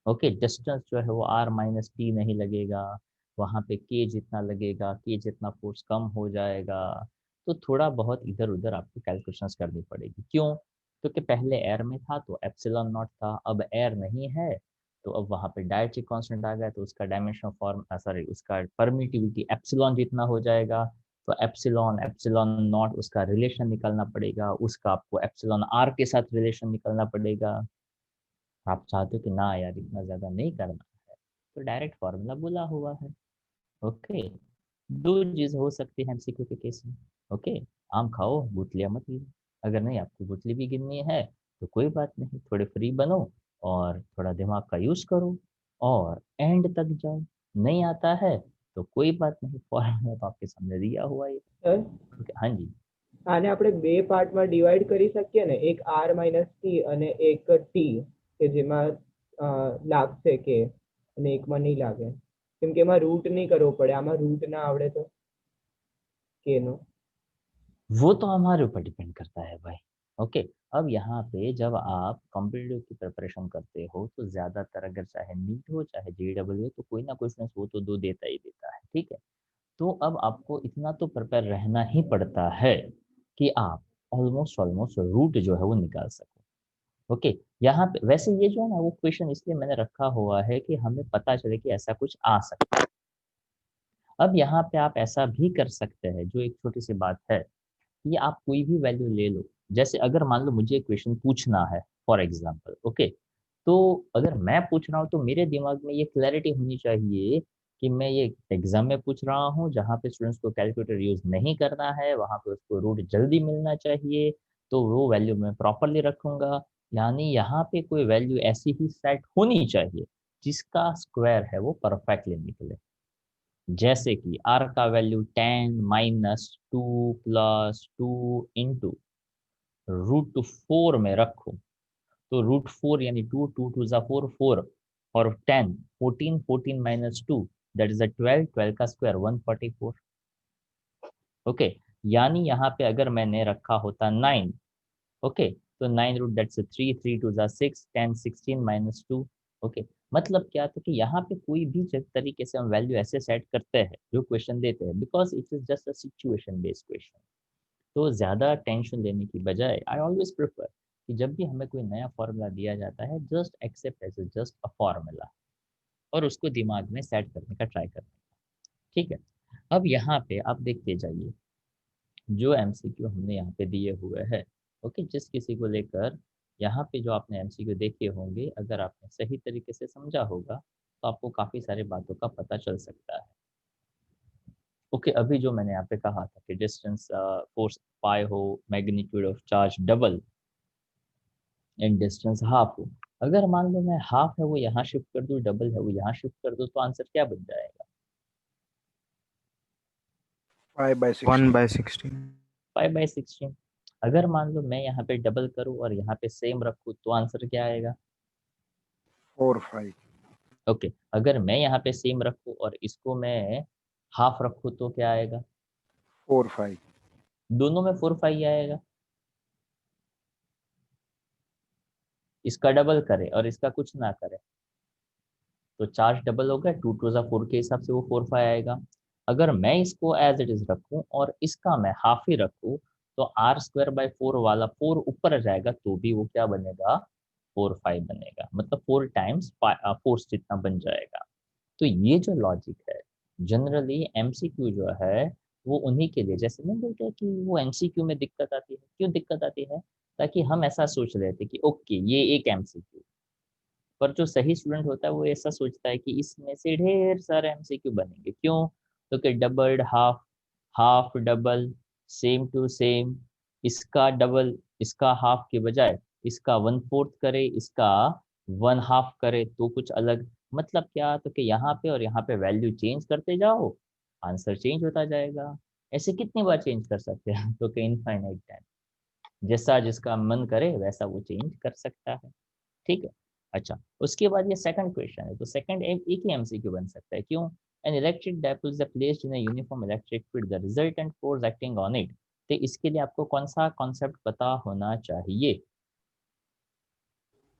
ओके, डिस्टेंस जो है वो r माइनस टी नहीं लगेगा, वहाँ पे k जितना लगेगा, k जितना फोर्स कम हो जाएगा। तो थोड़ा बहुत इधर उधर आपको कैलकुलेशंस करनी पड़ेगी। क्यों? क्योंकि पहले एयर में था तो एप्सिलॉन नॉट था, अब एयर नहीं है तो अब वहाँ पे डायरेक्ट्रिक कांस्टेंट आ गया, तो उसका डायमेंशन फॉर्म सॉरी उसका परमिटिविटी एप्सिलॉन जितना हो जाएगा। तो एप्सिलॉन एप्सिलॉन नॉट उसका रिलेशन निकालना पड़ेगा, उसका आपको एप्सिलॉन आर के साथ रिलेशन निकालना पड़ेगा। आप चाहते हो कि ना यार इतना ज़्यादा नहीं करना है, तो डायरेक्ट फार्मूला बोला हुआ है। ओके, दो चीज़ हो सकती है MCQ के केस में। ओके, आम खाओ गुठलियाँ मत गिनो। अगर नहीं आपको गुठली भी गिननी है तो कोई बात नहीं, थोड़े फ्री बनो और थोड़ा दिमाग का यूज़ करो और एंड तक जाओ। नहीं आता है तो कोई बात नहीं, फॉर्मूला तो आपके सामने दिया हुआ है। સર ओके, हाँ जी। આને આપણે બે પાર્ટમાં ડિવાઈડ કરી શકીએ ને, એક r માઇનસ ટી અને એક ટી કે જેમાં લાગશે કે અને એકમાં નહીં લાગે, કેમ કે એમાં રૂટ નહીં કરવો પડે, આમાં રૂટ ના આવડે તો કે નો. वो तो हमारे ऊपर डिपेंड करता है भाई। ओके, अब यहाँ पे जब आप कॉम्पिटिटिव की प्रिपरेशन करते हो तो ज़्यादातर अगर चाहे नीट हो चाहे JEE हो तो कोई ना कोई स्टूडेंट वो तो दो देता ही देता है, ठीक है। तो अब आपको इतना तो प्रिपेयर रहना ही पड़ता है कि आप ऑलमोस्ट ऑलमोस्ट रूट जो है वो निकाल सको। ओके, यहाँ पे वैसे ये जो है ना वो क्वेश्चन इसलिए मैंने रखा हुआ है कि हमें पता चले कि ऐसा कुछ आ सकता है। अब यहाँ पे आप ऐसा भी कर सकते हैं, जो एक छोटी सी बात है, ये आप कोई भी वैल्यू ले लो। जैसे अगर मान लो मुझे क्वेश्चन पूछना है फॉर एग्जांपल, ओके, तो अगर मैं पूछ रहा हूँ तो मेरे दिमाग में ये क्लैरिटी होनी चाहिए कि मैं ये एग्जाम में पूछ रहा हूँ जहाँ पे स्टूडेंट्स को कैलकुलेटर यूज नहीं करना है, वहाँ पे उसको रूट जल्दी मिलना चाहिए, तो वो वैल्यू मैं प्रॉपरली रखूंगा। यानी यहाँ पे कोई वैल्यू ऐसी ही सेट होनी चाहिए जिसका स्क्वायर है वो परफेक्टली निकले। जैसे कि r का वैल्यू 10 माइनस 2 प्लस 2 इंटू √4 में रखो, तो √4 यानी 2 2 2 ज़ा 4 4 और 10 14 14 माइनस 2 दैट इज 12 12 का स्क्वायर 144। ओके, यानी यहाँ पे अगर मैंने रखा होता 9, ओके, तो 9 रूट दैट्स 3 3 2 ज़ा 6 10 16 माइनस 2। ओके, मतलब क्या था कि यहाँ पे कोई भी तरीके से हम वैल्यू ऐसे सेट करते हैं जो क्वेश्चन देते हैं, because it is just a situation based question. तो ज़्यादा टेंशन लेने की बजाय आई ऑलवेज प्रेफर कि जब भी हमें कोई नया फॉर्मूला दिया जाता है just accept as just a formula. और उसको दिमाग में सेट करने का ट्राई करना है। ठीक है, अब यहाँ पे आप देखते जाइए जो एमसीक्यू हमने यहाँ पे दिए हुए हैं। ओके, जिस किसी को लेकर यहाँ पे जो आपने एमसीक्यू देखे होंगे, अगर आपने सही तरीके से समझा होगा तो आपको काफ़ी सारी बातों का पता चल सकता है। ओके, अभी जो मैंने यहाँ पे कहा था कि डिस्टेंस फोर्स पाई हो, magnitude of charge double and distance half हो, अगर मान लो मैं हाफ है वो यहाँ शिफ्ट कर दूँ, डबल है वो यहाँ शिफ्ट कर दूँ, तो आंसर क्या बन जाएगा? 1/16. 5/16। अगर मान लो मैं यहाँ पे डबल करूँ और यहाँ पे सेम रखूँ तो आंसर क्या आएगा? 4/5. ओके, अगर मैं यहाँ पे सेम रखूँ और इसको मैं हाफ रखूँ तो क्या आएगा? 4/5. दोनों में 4/5 ही आएगा। इसका डबल करे और इसका कुछ ना करे तो चार्ज डबल हो गया, 2 2 ज़ा 4 के हिसाब से वो 4/5 आएगा। अगर मैं इसको एज इट इज रखूँ और इसका मैं हाफ ही रखूँ तो r²/4 वाला 4 ऊपर आ जाएगा तो भी वो क्या बनेगा? 4/5 बनेगा, मतलब 4 टाइम्स फोर्स जितना बन जाएगा। तो ये जो लॉजिक है, जनरली एमसीक्यू जो है वो उन्हीं के लिए, जैसे नहीं बोलते हैं कि वो एमसीक्यू में दिक्कत आती है, क्यों दिक्कत आती है? ताकि हम ऐसा सोच लेते कि ओके ये एक एमसीक्यू, पर जो सही स्टूडेंट होता है वो ऐसा सोचता है कि इसमें से ढेर सारे एमसीक्यू बनेंगे। क्यों? तो कि doubled half, half double, same to same, इसका डबल इसका हाफ के बजाय इसका 1/4 करे, इसका 1/2 करे तो कुछ अलग। मतलब क्या? तो कि यहाँ पे और यहाँ पे वैल्यू चेंज करते जाओ, आंसर चेंज होता जाएगा। ऐसे कितनी बार चेंज कर सकते हैं? तो कि इनफाइनाइट टाइम, जैसा जिसका मन करे वैसा वो चेंज कर सकता है। ठीक है, अच्छा, उसके बाद ये सेकंड क्वेश्चन है, तो सेकंड एक ही एमसीक्यू बन सकता है। क्यों? An electric dipole is placed in a uniform electric field, the resultant force acting on it. तो इसके लिए आपको कौन सा कॉन्सेप्ट पता होना चाहिए?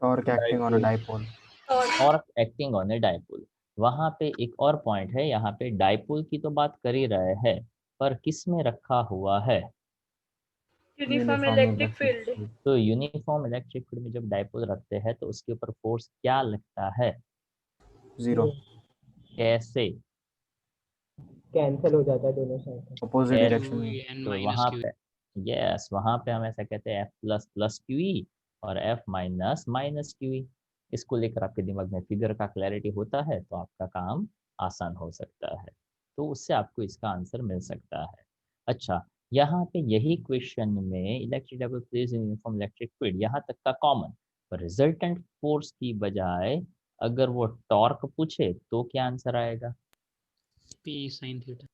Torque acting on a dipole. Torque acting on A dipole. वहां पे एक और पॉइंट है, यहाँ पे डायपोल की तो बात कर ही रहे हैं, पर किस में रखा हुआ है? Uniform Uniform electric electric field. field. तो यूनिफॉर्म इलेक्ट्रिक फील्ड में जब डायपोल रखते हैं तो उसके ऊपर फोर्स क्या लगता है? 0. कैसे? कैंसिल हो जाता है दोनों साइड। Opposite Yes. direction में. n तो minus वहाँ q पे यस, वहाँ पे हम ऐसा कहते हैं F++QE और F-QE। इसको लेकर आपके दिमाग में फिगर का क्लैरिटी होता है तो आपका काम आसान हो सकता है, तो उससे आपको इसका आंसर मिल सकता है। अच्छा, यहाँ पे यही क्वेश्चन में electric dipole place in uniform electric field यहाँ तक का कॉमन, पर रिजल्टेंट फोर्स की बजाय अगर वो टॉर्क पूछे तो क्या आंसर आएगा? p sin theta।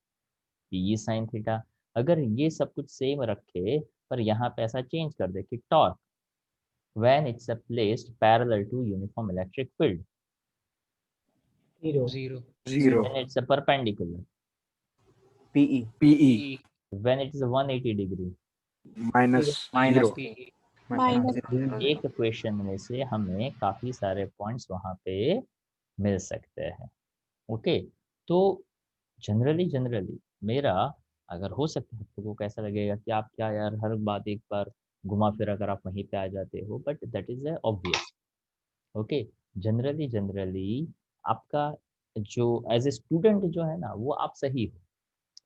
P sin theta. अगर ये सब कुछ सेम रखे पर यहाँ पे ऐसा चेंज कर दे कि torque when it's placed parallel to uniform electric field, 0 0 when it's a perpendicular, PE. p when it is a 180 degree। Minus minus 0. p Minus एक क्वेश्चन में से हमें काफी सारे पॉइंट्स वहाँ पे मिल सकते हैं। ओके, तो जनरली मेरा, अगर हो सकता है आपको कैसा लगेगा कि आप क्या यार हर बात एक बार घुमा फिरा कर आप वहीं पे आ जाते हो, but that is obvious. Okay, generally आपका जो एज ए स्टूडेंट जो है ना वो आप सही हो,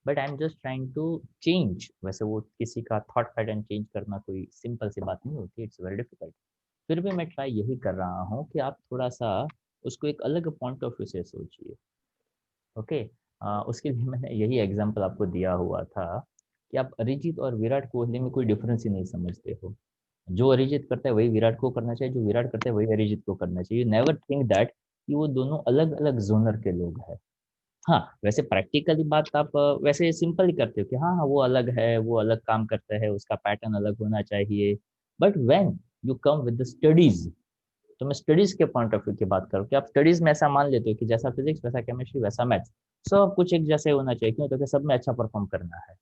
but I am just trying to change. वैसे वो किसी का थॉट पैटर्न चेंज करना कोई सिंपल सी बात नहीं होती, इट्स वेरी डिफिकल्ट। फिर भी मैं ट्राई यही कर रहा हूँ कि आप थोड़ा सा उसको एक अलग पॉइंट ऑफ व्यू से सोचिए। ओके, उसके लिए मैंने यही एग्जांपल आपको दिया हुआ था कि आप अरिजीत और विराट कोहली में कोई डिफरेंस ही नहीं समझते हो। जो अरिजीत करता है वही विराट को करना चाहिए, जो विराट करता है वही अरिजीत को करना चाहिए। यू नेवर थिंक दैट कि वो दोनों अलग अलग जोनर के लोग हैं। हाँ, वैसे प्रैक्टिकली बात आप वैसे सिंपल ही करते हो कि हाँ हाँ वो अलग है, वो अलग काम करता है, उसका पैटर्न अलग होना चाहिए। But when you come with the studies, तो मैं स्टडीज के पॉइंट ऑफ व्यू की बात करूँ कि आप स्टडीज में ऐसा मान लेते हो कि जैसा फिजिक्स वैसा केमिस्ट्री वैसा मैथ्स, सब कुछ एक जैसे होना चाहिए। क्यों? तो कि सब में अच्छा परफॉर्म करना है,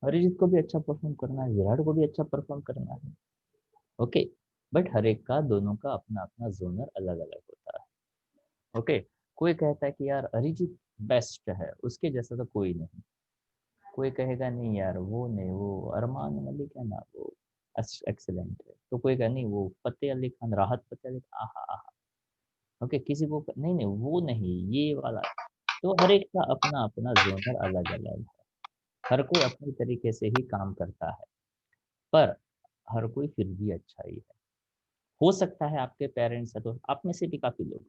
अरिजीत को भी अच्छा परफॉर्म करना है, विराट को भी अच्छा परफॉर्म करना है। ओके, बट हर एक का, दोनों का अपना अपना जोनर अलग अलग होता है। ओके, कोई कहता है कि यार अरिजीत बेस्ट है, उसके जैसा तो कोई नहीं। कोई कहेगा नहीं यार वो नहीं, वो अरमान मलिक है ना वो एक्सीलेंट है। तो कोई कहेगा नहीं वो फतेह अली खान, राहत फतेह अली, आहा आहा। ओके, किसी को नहीं नहीं वो नहीं, ये वाला। तो हर एक का अपना अपना जोनर अलग अलग है, हर कोई अपने तरीके से ही काम करता है, पर हर कोई फिर भी अच्छा ही है। हो सकता है आपके पेरेंट्स है तो आप में से भी काफी लोग,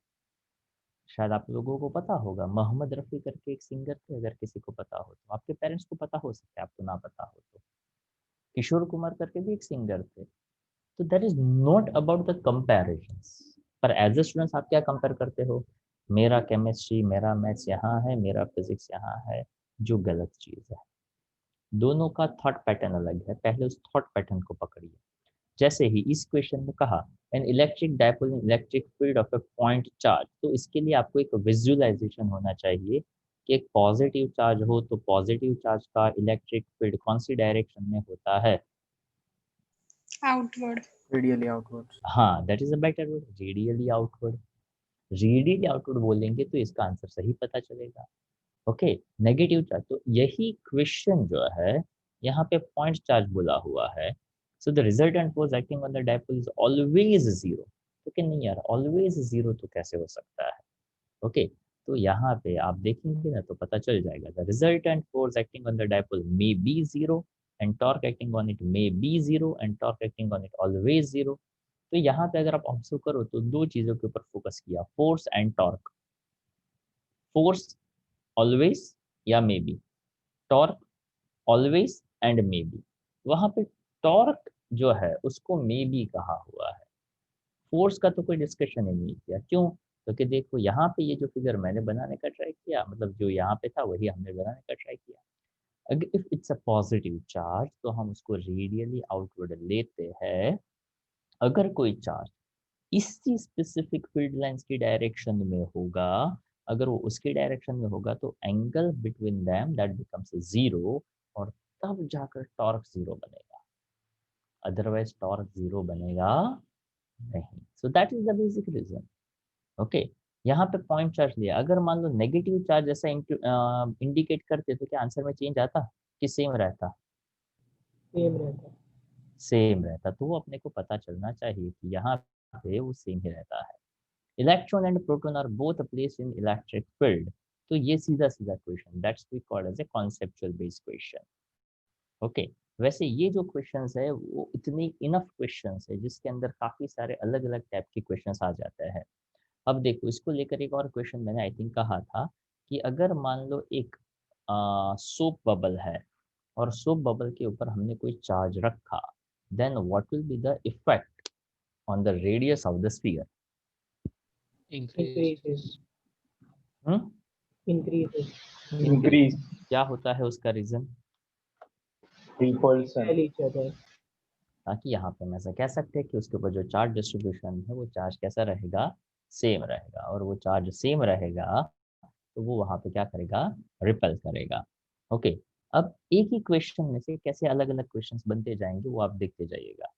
शायद आप लोगों को पता होगा, मोहम्मद रफ़ी करके एक सिंगर थे, अगर किसी को पता हो तो। आपके पेरेंट्स को पता हो सकता है, आपको ना पता हो तो। किशोर कुमार करके भी एक सिंगर थे। तो that is not about the comparisons. पर एज ए स्टूडेंट्स आप क्या कंपेयर करते हो, मेरा केमिस्ट्री, मेरा मैथ्स यहाँ है, मेरा फिजिक्स यहाँ है, जो गलत चीज़ है। दोनों का थॉट पैटर्न अलग है, पहले उस थॉट पैटर्न को पकड़िए। जैसे ही इस क्वेश्चन में कहा an electric dipole in electric field of a point charge, तो इसके लिए आपको एक विजुअलाइजेशन होना चाहिए कि एक पॉजिटिव चार्ज हो तो पॉजिटिव चार्ज का इलेक्ट्रिक फील्ड कौन सी डायरेक्शन में होता है। Outward. Radially outwards. हाँ, that is a better word, radially outward. Radially outward बोलेंगे तो इसका आंसर सही पता चलेगा। ओके, नेगेटिव चार्ज, तो यही क्वेश्चन जो है यहाँ पे पॉइंट चार्ज बोला हुआ है। So the resultant force acting on the dipole is always zero. तो कि नहीं यार, ऑलवेज जीरो तो कैसे हो सकता है। ओके, तो यहाँ पे आप देखेंगे ना तो पता चल जाएगा, the resultant force acting on the dipole may be zero and torque acting on it may be zero and torque acting on it always zero. तो यहाँ पे अगर आप ऑब्जर्व करो तो दो चीजों के ऊपर फोकस किया, force and torque. Force always या may be, torque always and may be. वहां पे टॉर्क जो है उसको मे बी कहा हुआ है, फोर्स का तो कोई डिस्कशन ही नहीं किया। क्यों? क्योंकि देखो यहाँ पे ये जो फिगर मैंने बनाने का ट्राई किया, मतलब जो यहाँ पे था वही हमने बनाने का ट्राई किया। अगर if it's a positive charge तो हम उसको रेडियली आउटवर्ड लेते हैं। अगर कोई चार्ज इसी स्पेसिफिक फील्ड लाइंस की डायरेक्शन में होगा, अगर वो उसकी डायरेक्शन में होगा तो angle between them that becomes zero, और तब जाकर टॉर्क जीरो बनेगा, अदरवाइज टॉर्क जीरो बनेगा नहीं। So that is the basic reason. Okay, यहाँ पे पॉइंट चार्ज लिया, अगर मान लो नेगेटिव चार्ज जैसा इंडिकेट करते तो क्या आंसर में चेंज आता कि सेम रहता? सेम रहता। सेम रहता। तो वो अपने को पता चलना चाहिए कि यहाँ पे वो सेम ही रहता है। Electron and proton are both placed in electric field. तो ये सीधा सीधा question, that's we called as a conceptual based question. Okay, वैसे ये जो क्वेश्चंस है वो इतनी इनफ क्वेश्चंस है जिसके अंदर काफी सारे अलग अलग टाइप के क्वेश्चंस आ जाते हैं। अब देखो, इसको लेकर एक और क्वेश्चन मैंने आई थिंक कहा था कि अगर मान लो एक सोप बबल है और सोप बबल के ऊपर हमने कोई चार्ज रखा, then what will be the effect on the radius of the sphere? Increases. Increases. Increase. क्या होता है उसका रीजन? रिपल्सन। Each other. ताकि यहाँ पे हम ऐसा कह सकते हैं कि उसके ऊपर जो चार्ज डिस्ट्रीब्यूशन है वो चार्ज कैसा रहेगा? सेम रहेगा। और वो चार्ज सेम रहेगा तो वो वहाँ पे क्या करेगा? रिपेल करेगा। ओके, अब एक ही क्वेश्चन में से कैसे अलग अलग क्वेश्चंस बनते जाएंगे वो आप देखते जाइएगा।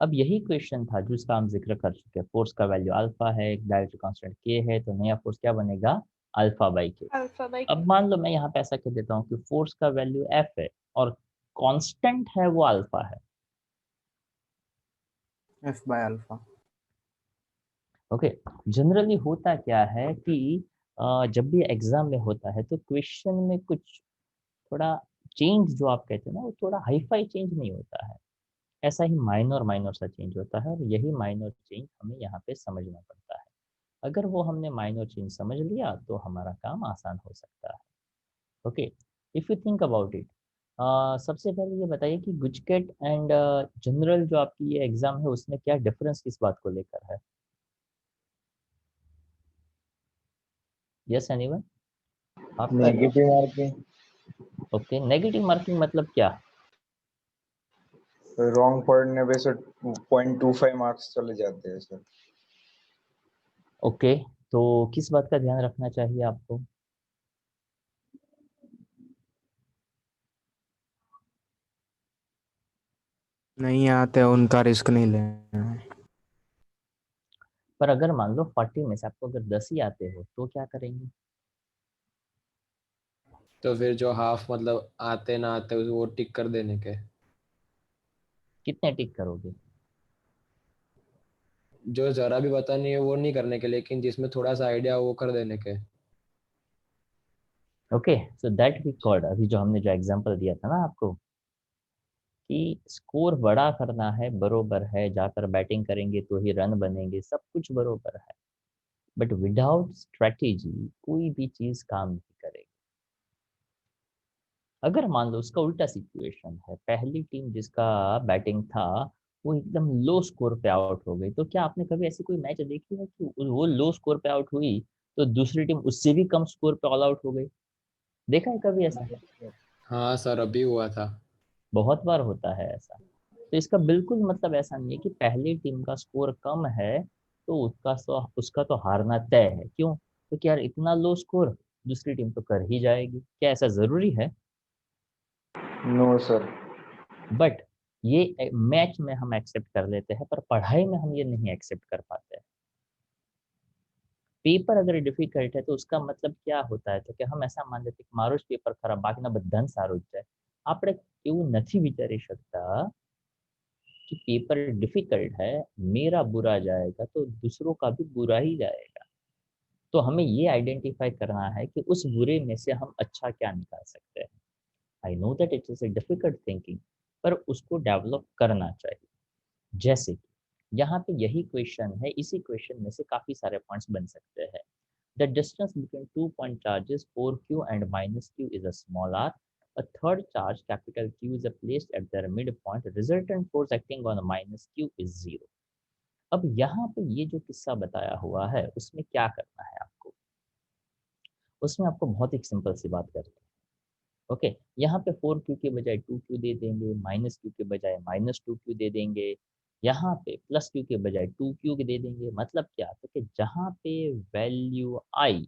अब यही क्वेश्चन था जिसका हम जिक्र कर चुके हैं, फोर्स का वैल्यू अल्फा है, एक डायरेक्ट कांस्टेंट के है, तो नया फोर्स क्या बनेगा? अल्फा बाई के। अल्फा बाई अब मान लो मैं यहाँ पे ऐसा कह देता हूँ कि फोर्स का वैल्यू एफ है और कांस्टेंट है वो अल्फा है। F by alpha. Okay, generally होता क्या है कि जब भी एग्जाम में होता है तो क्वेश्चन में कुछ थोड़ा चेंज जो आप कहते हैं ना, वो थोड़ा हाईफाई चेंज नहीं होता है, ऐसा ही माइनर माइनर सा चेंज होता है, और यही माइनर चेंज हमें यहाँ पे समझना पड़ता है। अगर वो हमने माइनर चेंज समझ लिया तो हमारा काम आसान हो सकता है। Okay, if you think about it, सबसे पहले ये बताइए कि गुजकेट एंड जनरल जो आपकी ये एग्जाम है उसमें क्या डिफरेंस किस बात को लेकर है? Yes anyone? आपका negative marking. Okay, negative marking मतलब क्या? रॉन्ग पढ़ने पे से 0.25 मार्क्स चले जाते हैं सर। ओके, तो किस बात का ध्यान रखना चाहिए आपको? नहीं आते उनका रिस्क नहीं लेना है। पर अगर मान लो 40 में से आपको अगर 10 ही आते हो तो क्या करेंगे? तो फिर जो हाफ मतलब आते ना आते वो टिक कर देने के। कितने टिक करोगे? जो जरा भी पता नहीं है वो नहीं करने के, लेकिन जिसमें थोड़ा सा आइडिया वो कर देने के। Okay, so that we called, अभी जो हमने जो एग्जांपल दिया था ना आपको कि स्कोर बड़ा करना है, बरोबर है, जाकर बैटिंग करेंगे तो ही रन बनेंगे, सब कुछ बरोबर है, बट विदाउट स्ट्रेटेजी कोई भी चीज काम नहीं करेगी। अगर मान लो उसका उल्टा सिचुएशन है, पहली टीम जिसका बैटिंग था वो एकदम लो स्कोर पे आउट हो गई, तो क्या आपने कभी ऐसी कोई मैच देखी है कि वो लो स्कोर पे आउट हुई तो दूसरी टीम उससे भी कम स्कोर पे ऑल आउट हो गई? देखा है कभी ऐसा? हाँ सर, अभी हुआ था। बहुत बार होता है ऐसा। तो इसका बिल्कुल मतलब ऐसा नहीं है कि पहली टीम का स्कोर कम है तो उसका तो हारना तय है। क्यों? क्योंकि यार इतना लो स्कोर दूसरी टीम तो कर ही जाएगी, क्या ऐसा जरूरी है? No sir. बट ये मैच में हम एक्सेप्ट कर लेते हैं, पर पढ़ाई में हम ये नहीं एक्सेप्ट कर पाते हैं। पेपर अगर डिफिकल्ट है तो उसका मतलब क्या होता है, तो कि हम ऐसा मान लेते कि मारो पेपर खराब બાકીના બધાને સારું જ જાય। આપણે એવું નથી વિચારી શકતા कि पेपर डिफिकल्ट है, मेरा बुरा जाएगा तो दूसरों का भी बुरा ही जाएगा। तो हमें ये आइडेंटिफाई करना है कि उस बुरे में से हम अच्छा क्या निकाल सकते हैं। I know that it is a difficult thinking, पर उसको डेवलप करना चाहिए। जैसे कि यहाँ पे यही क्वेश्चन है, इसी क्वेश्चन में से काफी सारे पॉइंट्स बन सकते हैं। The distance between 2 point charges 4q and -q is a small r. A third charge, capital Q, is placed at their midpoint. Resultant force acting on -q is 0. अब यहाँ पे ये जो किस्सा बताया हुआ है उसमें क्या करना है आपको, उसमें आपको बहुत एक सिंपल सी बात करनी है। ओके, यहाँ पे 4q के बजाय 2q दे देंगे, -q के बजाय -2q दे देंगे, यहाँ पे +q के बजाय 2q दे देंगे। मतलब क्या, तो कि जहाँ पे वैल्यू आई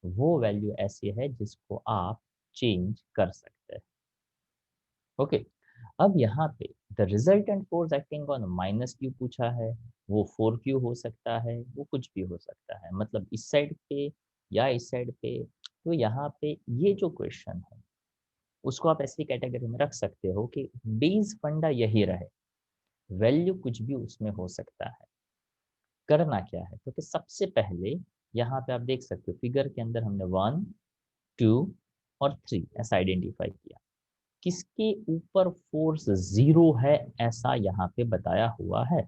वो वैल्यू ऐसी है जिसको आप चेंज कर सकते हैं। ओके, अब यहाँ पे the resultant force acting on -q पूछा है, वो 4q हो सकता है, वो कुछ भी हो सकता है, मतलब इस साइड पे या इस साइड पे। तो यहाँ पे ये जो क्वेश्चन है उसको आप ऐसी कैटेगरी में रख सकते हो कि बेस फंडा यही रहे, वैल्यू कुछ भी उसमें हो सकता है। करना क्या है, तो कि सबसे पहले यहाँ पे आप देख सकते हो फिगर के अंदर हमने 1, 2 और 3 ऐसा आइडेंटिफाई किया। किसके ऊपर फोर्स 0 है ऐसा यहाँ पे बताया हुआ है?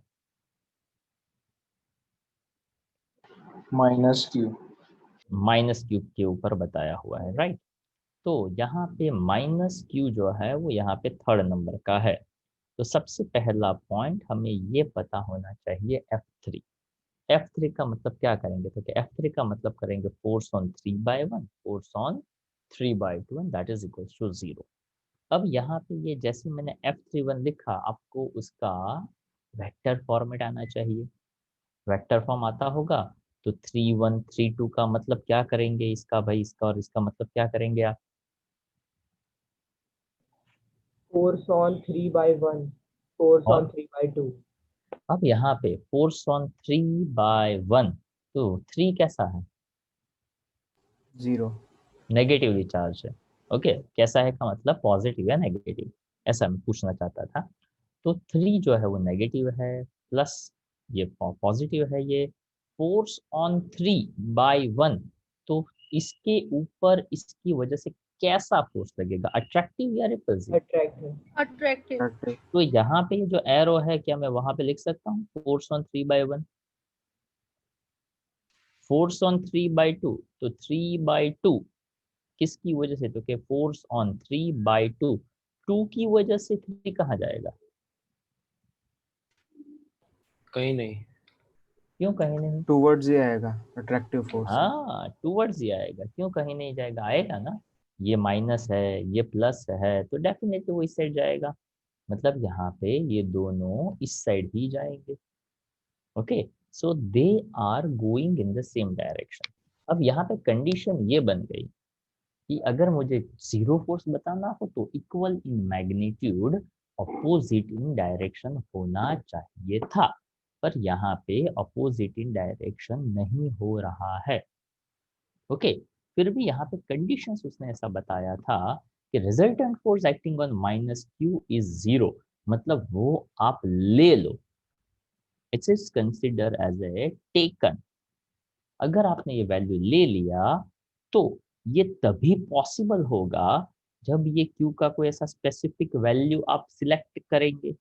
-q। -q के ऊपर बताया हुआ है, राइट। तो यहाँ पे -q जो है वो यहाँ पे थर्ड नंबर का है। तो सबसे पहला पॉइंट हमें ये पता होना चाहिए F3। F3 का मतलब क्या करेंगे, तो कि F3 का मतलब करेंगे force on 3/1, force on 3/2 and that is equal to 0। अब यहाँ पे ये जैसे मैंने F31 लिखा, आपको उसका वेक्टर फॉर्मेट आना चाहिए। वेक्टर फॉर्म आता होगा तो 3-1 3-2 का मतलब क्या करेंगे, इसका भाई इसका और इसका मतलब क्या करेंगे आप? फोर्स ऑन 3/1, फोर्स ऑन और 3/2। अब यहाँ पे फोर्स ऑन 3/1, तो 3 कैसा है? 0। नेगेटिवली चार्ज है। ओके, कैसा है का मतलब पॉजिटिव या नेगेटिव, ऐसा मैं पूछना चाहता था। तो 3 जो है वो नेगेटिव है, प्लस ये पॉजिटिव है। ये फोर्स ऑन 3/1, तो इसके ऊपर इसकी वजह से कैसा फोर्स लगेगा, अट्रैक्टिव या रिपल्सिव? अट्रैक्टिव। अट्रैक्टिव। तो यहाँ पे ये जो एरो है, क्या मैं वहां पे लिख सकता हूँ फोर्स ऑन 3/1, फोर्स ऑन 3/2? तो 3/2 किसकी वजह से, तो कि फोर्स ऑन 3/2, 2 की वजह से 3 कहाँ जाएगा? कहीं नहीं। क्यों कहीं नहीं? टूवर्ड्स ही आएगा, अट्रैक्टिव फोर्स है। हाँ, टूवर्ड्स ही आएगा, क्यों कहीं नहीं जाएगा, आएगा ना। ये माइनस है, ये प्लस है, तो डेफिनेटली वो इस साइड जाएगा। मतलब यहाँ पे ये दोनों इस साइड ही जाएंगे। Okay, so they are going in the same direction. अब यहाँ पे कंडीशन ये बन गई कि अगर मुझे जीरो फोर्स बताना हो तो equal in magnitude, opposite in direction होना चाहिए था, पर यहाँ पे अपोजिट इन डायरेक्शन नहीं हो रहा है। ओके, फिर भी यहाँ पे कंडीशंस उसने ऐसा बताया था कि resultant force acting on -q is 0, मतलब वो आप ले लो। It's is consider as a taken. अगर आपने ये वैल्यू ले लिया तो ये तभी पॉसिबल होगा जब ये Q का कोई ऐसा स्पेसिफिक वैल्यू आप सिलेक्ट करेंगे।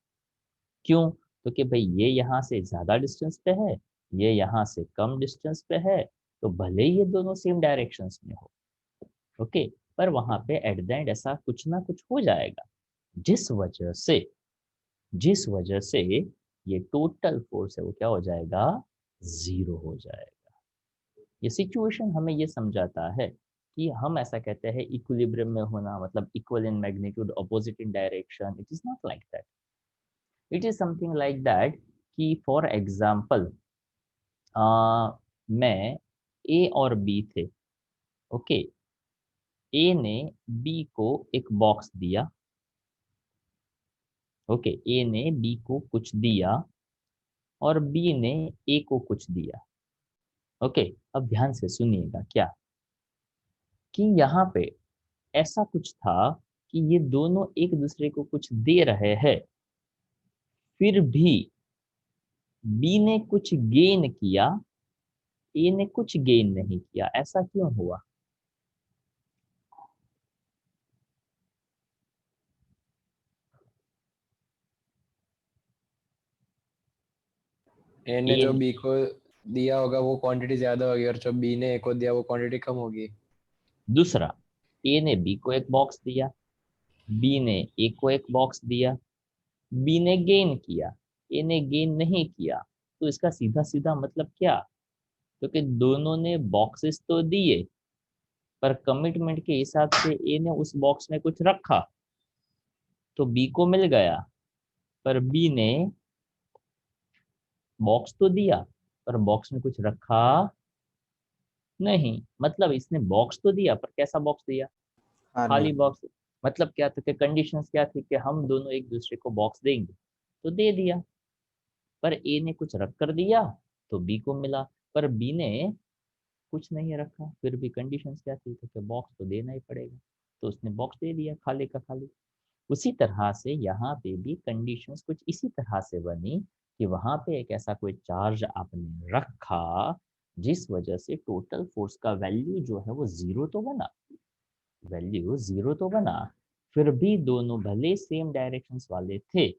क्यों? तो कि भाई ये यहाँ से ज़्यादा डिस्टेंस पे है, ये यहाँ से कम डिस्टेंस पे है, तो भले ही ये दोनों सेम डायरेक्शंस में हो, ओके, पर वहाँ पे एट द एंड ऐसा कुछ ना कुछ हो जाएगा, जिस वजह से ये टोटल फोर्स है वो क्या हो जाएगा, 0 हो जाएगा। ये सिचुएशन हमें ये समझाता है कि हम ऐसा कहते हैं इक्विलिब्रियम में होना, मतलब equal in magnitude, opposite in direction. It is not like that. It is something like that कि फॉर एग्जाम्पल मैं ए और बी थे, ओके, ए ने बी को एक बॉक्स दिया, ओके, ए ने बी को कुछ दिया और बी ने ए को कुछ दिया, ओके। अब ध्यान से सुनिएगा क्या कि यहाँ पे ऐसा कुछ था कि ये दोनों एक दूसरे को कुछ दे रहे हैं, फिर भी बी ने कुछ गेन किया, ए ने कुछ गेन नहीं किया। ऐसा क्यों हुआ? ए ने जो बी को दिया होगा वो क्वांटिटी ज्यादा होगी और जो बी ने ए को दिया वो क्वांटिटी कम होगी। दूसरा, ए ने बी को एक बॉक्स दिया, बी ने ए को एक बॉक्स दिया, बी ने गेन किया, ए ने गेन नहीं किया। तो इसका सीधा सीधा मतलब क्या? क्योंकि दोनों ने बॉक्सेस तो दिए, पर कमिटमेंट के हिसाब से ए ने उस बॉक्स में कुछ रखा तो बी को मिल गया, पर बी ने बॉक्स तो दिया पर बॉक्स में कुछ रखा नहीं। मतलब इसने बॉक्स तो दिया पर कैसा बॉक्स दिया? खाली बॉक्स। मतलब क्या था कि कंडीशंस क्या थी कि हम दोनों एक दूसरे को बॉक्स देंगे, तो दे दिया, पर ए ने कुछ रख कर दिया तो बी को मिला, पर बी ने कुछ नहीं रखा, फिर भी कंडीशंस क्या थी कि बॉक्स तो देना ही पड़ेगा, तो उसने बॉक्स दे दिया खाली का खाली। उसी तरह से यहाँ पे भी कंडीशंस कुछ इसी तरह से बनी कि वहां पे एक ऐसा कोई चार्ज आपने रखा जिस वजह से टोटल फोर्स का वैल्यू जो है वो 0 तो बना, वैल्यू 0 तो बना, फिर भी दोनों भले सेम डायरेक्शंस वाले थे,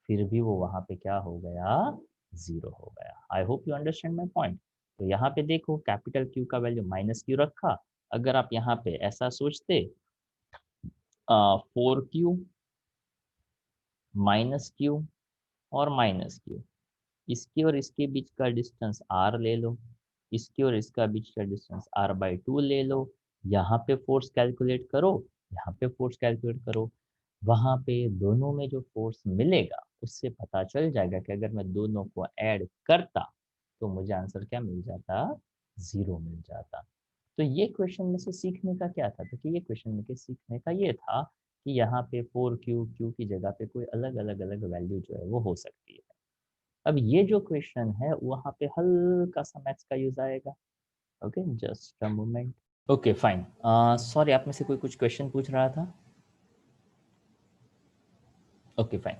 फिर भी वो वहां पे क्या हो गया, 0 हो गया। I hope you understand my point. तो यहाँ पे देखो कैपिटल Q का वैल्यू -Q रखा। अगर आप यहाँ पे ऐसा सोचते 4Q -Q और -Q, इसके और इसके बीच का डिस्टेंस r ले लो, इसके और इसका बीच का डिस्टेंस r/2 ले लो, यहाँ पे फोर्स कैलकुलेट करो, यहाँ पे फोर्स कैलकुलेट करो, वहाँ पे दोनों में जो फोर्स मिलेगा उससे पता चल जाएगा कि अगर मैं दोनों को ऐड करता तो मुझे आंसर क्या मिल जाता, 0 मिल जाता। तो ये क्वेश्चन में से सीखने का क्या था? तो ये क्वेश्चन में के सीखने का ये था कि यहाँ पे 4Q की जगह पे कोई अलग अलग वैल्यू जो है वो हो सकती है। अब ये जो क्वेश्चन है वहाँ पे हल्का सा मैथ्स का यूज आएगा। Okay, just a moment. Okay fine, sorry, आप में से कोई कुछ क्वेश्चन पूछ रहा था? Okay fine.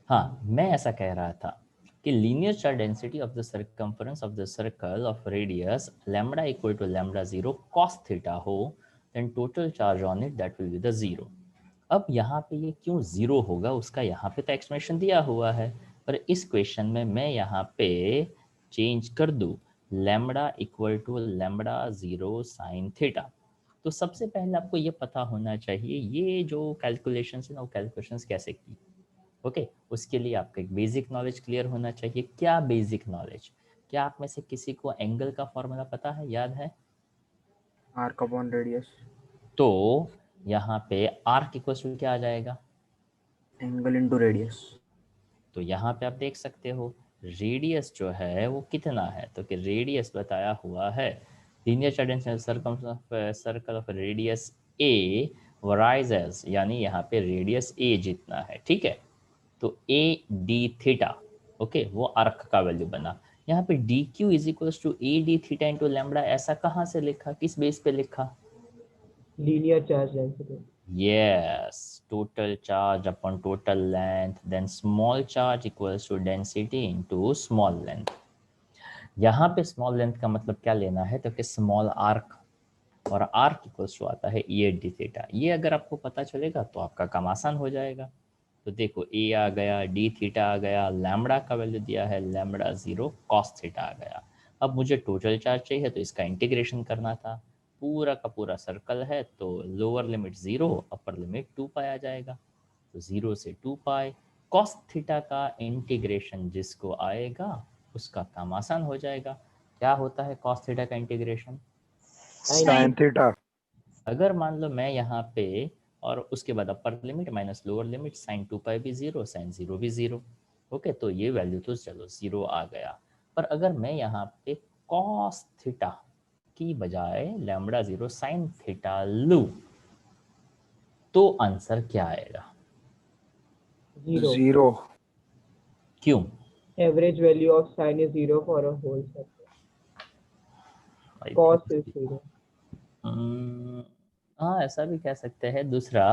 हाँ, मैं ऐसा कह रहा था कि linear charge density of the circumference of the circle of radius lambda equal to λ0 cos theta हो, then total charge on it that will be the 0। अब यहाँ पे ये क्यों 0 होगा उसका यहाँ पे तो एक्सप्लेनेशन दिया हुआ है, पर इस क्वेश्चन में मैं यहाँ पे चेंज कर दूँ lambda equal to λ0 sin theta. तो सबसे पहले आपको ये पता होना चाहिए ये जो कैलकुलेशंस है ना वो कैलकुलेशंस कैसे की। ओके, उसके लिए आपका एक बेसिक नॉलेज क्लियर होना चाहिए। क्या बेसिक नॉलेज? क्या आप में से किसी को एंगल का फॉर्मूला पता है, याद है? Arc upon radius. तो यहाँ पे आर्क इक्वल टू क्या आ जाएगा? Angle into radius. तो यहाँ पे आप देख सकते हो रेडियस जो है वो कितना है, तो कि रेडियस बताया हुआ है linear charge density circle of radius a varies as, यानी यहाँ पे रेडियस a जितना है, ठीक है। तो a d थीटा, ओके, वो आर्क का वैल्यू बना। यहाँ पे dq is equals to a d theta into lambda, ऐसा कहाँ से लिखा, किस बेस पे लिखा? Linear charge density. Yes, total charge upon total length, then small charge equals to density into small length. यहाँ पे स्मॉल लेंथ का मतलब क्या लेना है, तो कि स्मॉल आर्क, और आर्क इक्वल्स टू आता है ए डी थीटा। ये अगर आपको पता चलेगा तो आपका काम आसान हो जाएगा। तो देखो ए आ गया, डी थीटा आ गया, लैम्बडा का वैल्यू दिया है लैम्बडा 0 कॉस थीटा आ गया। अब मुझे टोटल चार्ज चाहिए तो इसका इंटीग्रेशन करना था। पूरा का पूरा सर्कल है तो लोअर लिमिट 0, अपर लिमिट 2 पाई आ जाएगा। तो 0 से 2 पाई कॉस थीटा का इंटीग्रेशन जिसको आएगा उसका काम आसान हो जाएगा। क्या होता है कॉस थीटा का इंटीग्रेशन? Sine theta. अगर मान लो मैं यहाँ पे और उसके बाद upper limit minus lower limit sine 2 pi भी 0, साइन 0 भी 0। ओके, तो ये वैल्यू तो चलो 0 आ गया। पर अगर मैं यहाँ पे कॉस थीटा की बजाय लैम्बडा 0 साइन थीटा लूं तो आंसर क्या आएगा? 0। क्यों? Average value of sin is 0 for a whole circle. Cos is 0. हाँ, ऐसा भी कह सकते हैं। दूसरा,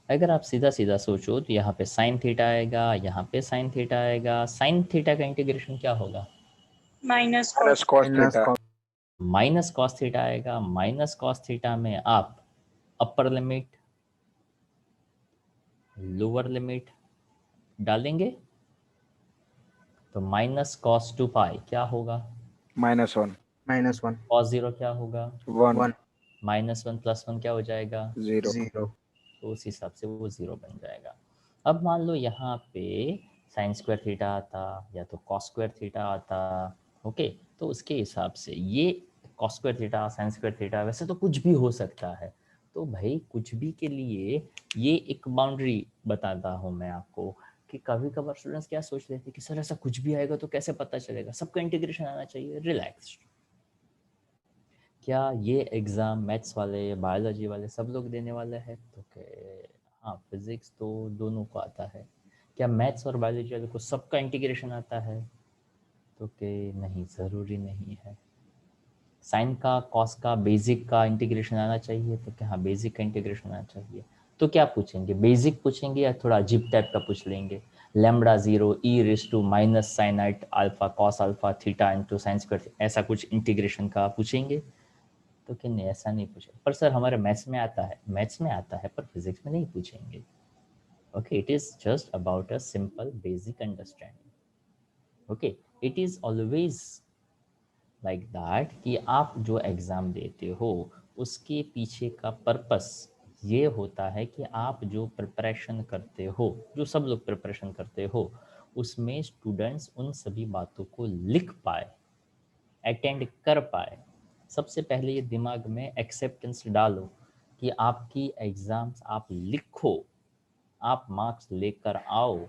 अगर आप सीधा सीधा सोचो तो यहाँ पे साइन थीटा आएगा, यहाँ पे साइन थीटा आएगा। साइन थीटा का इंटीग्रेशन क्या होगा? Minus cos theta. Minus cos theta आएगा। माइनस कॉस थीटा में आप अपर लिमिट लोअर लिमिट डालेंगे तो माइनस कॉस 2 पाई क्या होगा? -1 कॉस 0 क्या होगा? 1 -1 + 1 क्या हो जाएगा? 0। तो उस हिसाब से वो 0 बन जाएगा। अब मान लो यहाँ पे साइन स्क्वायर थीटा आता या तो कॉस स्क्वायर थीटा आता। ओके, तो उसके हिसाब से ये cos square theta sine square theta वैसे तो कुछ भी हो सकता है। तो भाई कुछ भी के लिए ये एक बाउंड्री बताता हूँ मैं आपको कि कभी कभार स्टूडेंट्स क्या सोच लेते हैं कि सर ऐसा कुछ भी आएगा तो कैसे पता चलेगा, सबका इंटीग्रेशन आना चाहिए। रिलैक्स। क्या ये एग्ज़ाम मैथ्स वाले बायोलॉजी वाले सब लोग देने वाले हैं? तो हाँ, फिजिक्स तो दोनों को आता है। क्या मैथ्स और बायोलॉजी वाले को सबका इंटीग्रेशन आता है? तो नहीं, ज़रूरी नहीं है। साइन का कॉस का बेसिक का इंटीग्रेशन आना चाहिए, तो क्या हाँ बेसिक का इंटीग्रेशन आना चाहिए। तो क्या पूछेंगे, बेसिक पूछेंगे या थोड़ा अजीब टाइप का पूछ लेंगे? लैम्बडा 0 e⁻⁻ साइनाइट alpha cos alpha theta into sine square, ऐसा कुछ इंटीग्रेशन का पूछेंगे? तो कि नहीं, ऐसा नहीं पूछे। पर सर हमारे मैथ्स में आता है। मैथ्स में आता है पर फिजिक्स में नहीं पूछेंगे। Okay, it is just about a simple basic understanding. Okay, it is always like that कि आप जो एग्ज़ाम देते हो उसके पीछे का पर्पस ये होता है कि आप जो प्रिपरेशन करते हो, जो सब लोग प्रिपरेशन करते हो, उसमें स्टूडेंट्स उन सभी बातों को लिख पाए, अटेंड कर पाए। सबसे पहले ये दिमाग में एक्सेप्टेंस डालो कि आपकी एग्ज़ाम्स आप लिखो, आप मार्क्स लेकर आओ,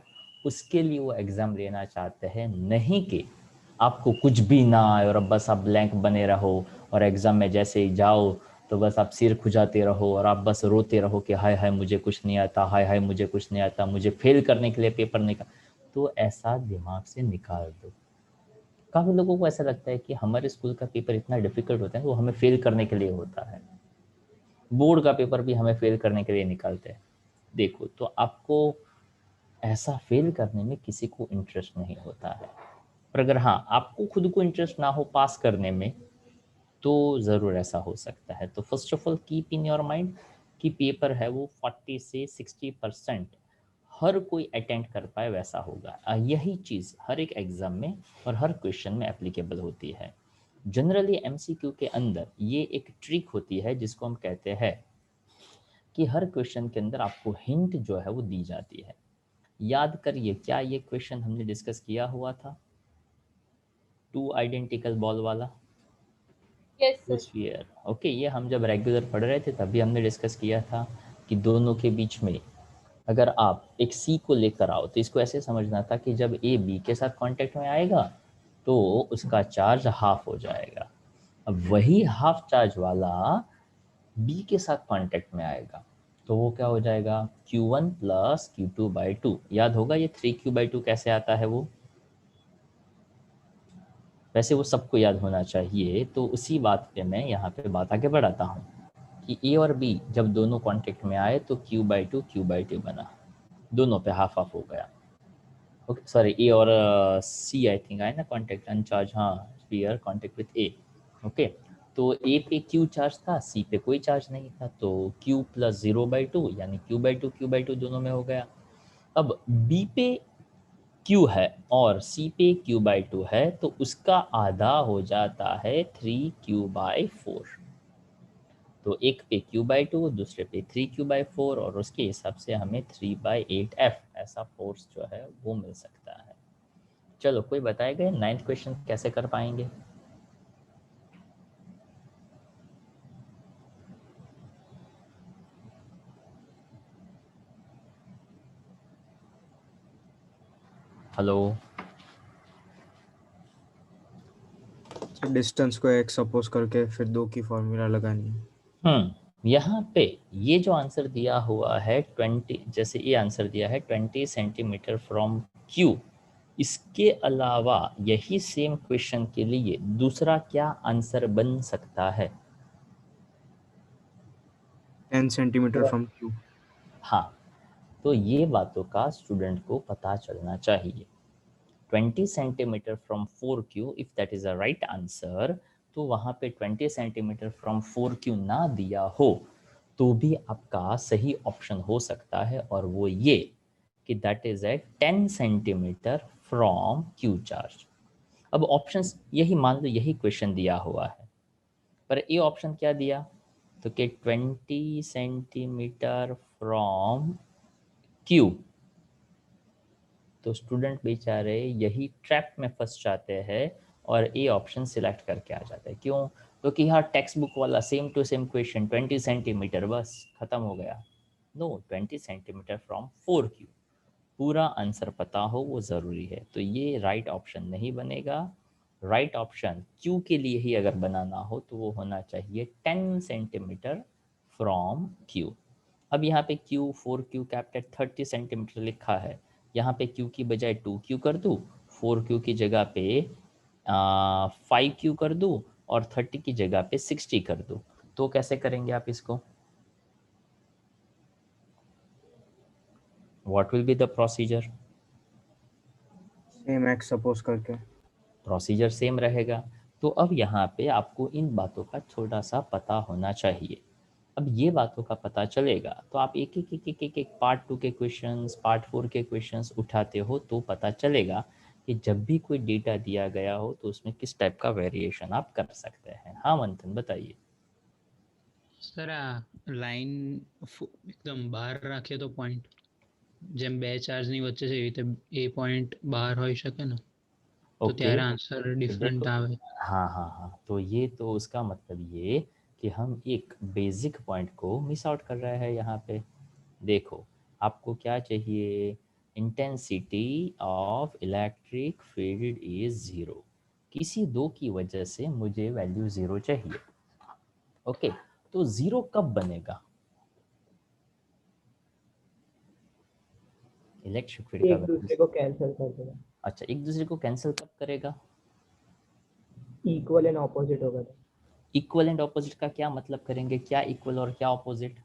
उसके लिए वो एग्ज़ाम लेना चाहते हैं। नहीं कि आपको कुछ भी ना आए और अब बस आप ब्लैंक बने रहो और एग्ज़ाम में जैसे ही जाओ तो बस आप सिर खुजाते रहो और आप बस रोते रहो कि हाय हाय मुझे कुछ नहीं आता, हाय हाय मुझे कुछ नहीं आता, मुझे फेल करने के लिए पेपर निकाल। तो ऐसा दिमाग से निकाल दो। काफ़ी लोगों को ऐसा लगता है कि हमारे स्कूल का पेपर इतना डिफ़िकल्ट होता है, वो हमें फेल करने के लिए होता है। बोर्ड का पेपर भी हमें फेल करने के लिए निकालते हैं। देखो, तो आपको ऐसा फेल करने में किसी को इंटरेस्ट नहीं होता है। पर अगर हाँ आपको खुद को इंटरेस्ट ना हो पास करने में तो ज़रूर ऐसा हो सकता है। तो first of all keep in your mind कि पेपर है वो 40 से 60% हर कोई अटेंड कर पाए वैसा होगा। यही चीज़ हर एक एग्ज़ाम में और हर क्वेश्चन में एप्लीकेबल होती है। जनरली एमसीक्यू के अंदर ये एक ट्रिक होती है जिसको हम कहते हैं कि हर क्वेश्चन के अंदर आपको हिंट जो है वो दी जाती है। याद करिए, क्या ये क्वेश्चन हमने डिस्कस किया हुआ था, 2 आइडेंटिकल बॉल वाला? Yes sphere. ओके, ये हम जब रेगुलर पढ़ रहे थे तभी हमने डिस्कस किया था कि दोनों के बीच में अगर आप एक सी को लेकर आओ तो इसको ऐसे समझना था कि जब ए बी के साथ कांटेक्ट में आएगा तो उसका चार्ज हाफ हो जाएगा। अब वही हाफ चार्ज वाला बी के साथ कांटेक्ट में आएगा तो वो क्या हो जाएगा, Q1 + Q2/2। याद होगा ये 3Q/2 कैसे आता है वो? वैसे वो सबको याद होना चाहिए। तो उसी बात पे मैं यहाँ पे बात आगे बढ़ाता हूँ ए और बी जब दोनों कांटेक्ट में आए तो Q/2 बना, दोनों पे हाफ हाफ हो गया। ओके सॉरी, ए और सी आई थिंक आए ना कांटेक्ट, अनचार्ज, हाँ sphere contact with A. Okay, तो ए पे Q चार्ज था, सी पे कोई चार्ज नहीं था, तो Q + 0/2 यानी Q/2 दोनों में हो गया। अब बी पे Q है और C पे Q/2 है, तो उसका आधा हो जाता है 3Q/4। तो एक पे Q/2, दूसरे पे 3Q/4, और उसके हिसाब से हमें 3/8F ऐसा फोर्स जो है वो मिल सकता है। चलो कोई बताएगा 9th क्वेश्चन कैसे कर पाएंगे? हेलो, डिस्टेंस को x सपोज करके फिर 2 की फॉर्मूला लगानी है। यहाँ पे ये जो आंसर दिया हुआ है 20, जैसे ये आंसर दिया है 20 सेंटीमीटर फ्रॉम Q, इसके अलावा यही सेम क्वेश्चन के लिए दूसरा क्या आंसर बन सकता है? 10 सेंटीमीटर फ्रॉम Q। हाँ, तो ये बातों का स्टूडेंट को पता चलना चाहिए। 20 centimetre from 4Q, if that is a right answer, तो वहाँ पे 20 सेंटीमीटर फ्रॉम 4Q ना दिया हो तो भी आपका सही ऑप्शन हो सकता है, और वो ये कि that is a 10 centimetre from Q charge. अब ऑप्शंस यही मान लो, यही क्वेश्चन दिया हुआ है, पर ये ऑप्शन क्या दिया, तो कि 20 सेंटीमीटर फ्रॉम Q, तो स्टूडेंट बेचारे यही ट्रैप में फंस जाते हैं और ए ऑप्शन सिलेक्ट करके आ जाते हैं। क्यों? क्योंकि यहाँ टेक्स्ट बुक वाला same to same question 20 centimetre, बस खत्म हो गया। नो, 20 सेंटीमीटर फ्रॉम 4Q, पूरा आंसर पता हो वो ज़रूरी है, तो ये राइट ऑप्शन नहीं बनेगा। राइट ऑप्शन Q के लिए ही अगर बनाना हो तो वो होना चाहिए 10 सेंटीमीटर फ्रॉम Q। अब यहाँ पे Q 4Q कैप्टेड 30 सेंटीमीटर लिखा है, यहाँ पे Q की बजाय 2Q कर दूँ, 4Q की जगह पे 5Q कर दूँ, और 30 की जगह पे 60 कर दूँ, तो कैसे करेंगे आप इसको? What will be the procedure? Same x suppose करके प्रोसीजर सेम रहेगा। तो अब यहाँ पे आपको इन बातों का छोटा सा पता होना चाहिए। अब ये बातों का पता चलेगा तो आप एक एक एक एक एक, एक पार्ट 2 के क्वेश्चंस, पार्ट 4 के क्वेश्चंस उठाते हो तो पता चलेगा कि जब भी कोई डेटा दिया गया हो तो उसमें किस टाइप का वेरिएशन आप कर सकते हैं। हाँ मंथन बताइए। સર આ લાઈન એકદમ બહાર રાખીએ તો પોઈન્ટ જેમ બે ચાર્જની વચ્ચે છે એવી રીતે એ પોઈન્ટ બહાર હોઈ શકે ને તો ओके, ત્યારે આન્સર तो ડિફરન્ટ देखो, આવે। हाँ हाँ हाँ, तो ये तो उसका मतलब ये कि हम एक बेसिक पॉइंट को मिस आउट कर रहे हैं यहाँ पे। देखो आपको क्या चाहिए, intensity of electric field is 0, किसी दो की वजह से मुझे वैल्यू 0 चाहिए। ओके, तो 0 कब बनेगा इलेक्ट्रिक फील्ड का एक दूसरे को कैंसिल कर देगा। अच्छा, एक दूसरे को कैंसिल कब करेगा? इक्वल एंड ऑपोजिट होगा तो। इक्वल एंड ऑपोजिट का क्या मतलब करेंगे, क्या इक्वल और क्या opposite?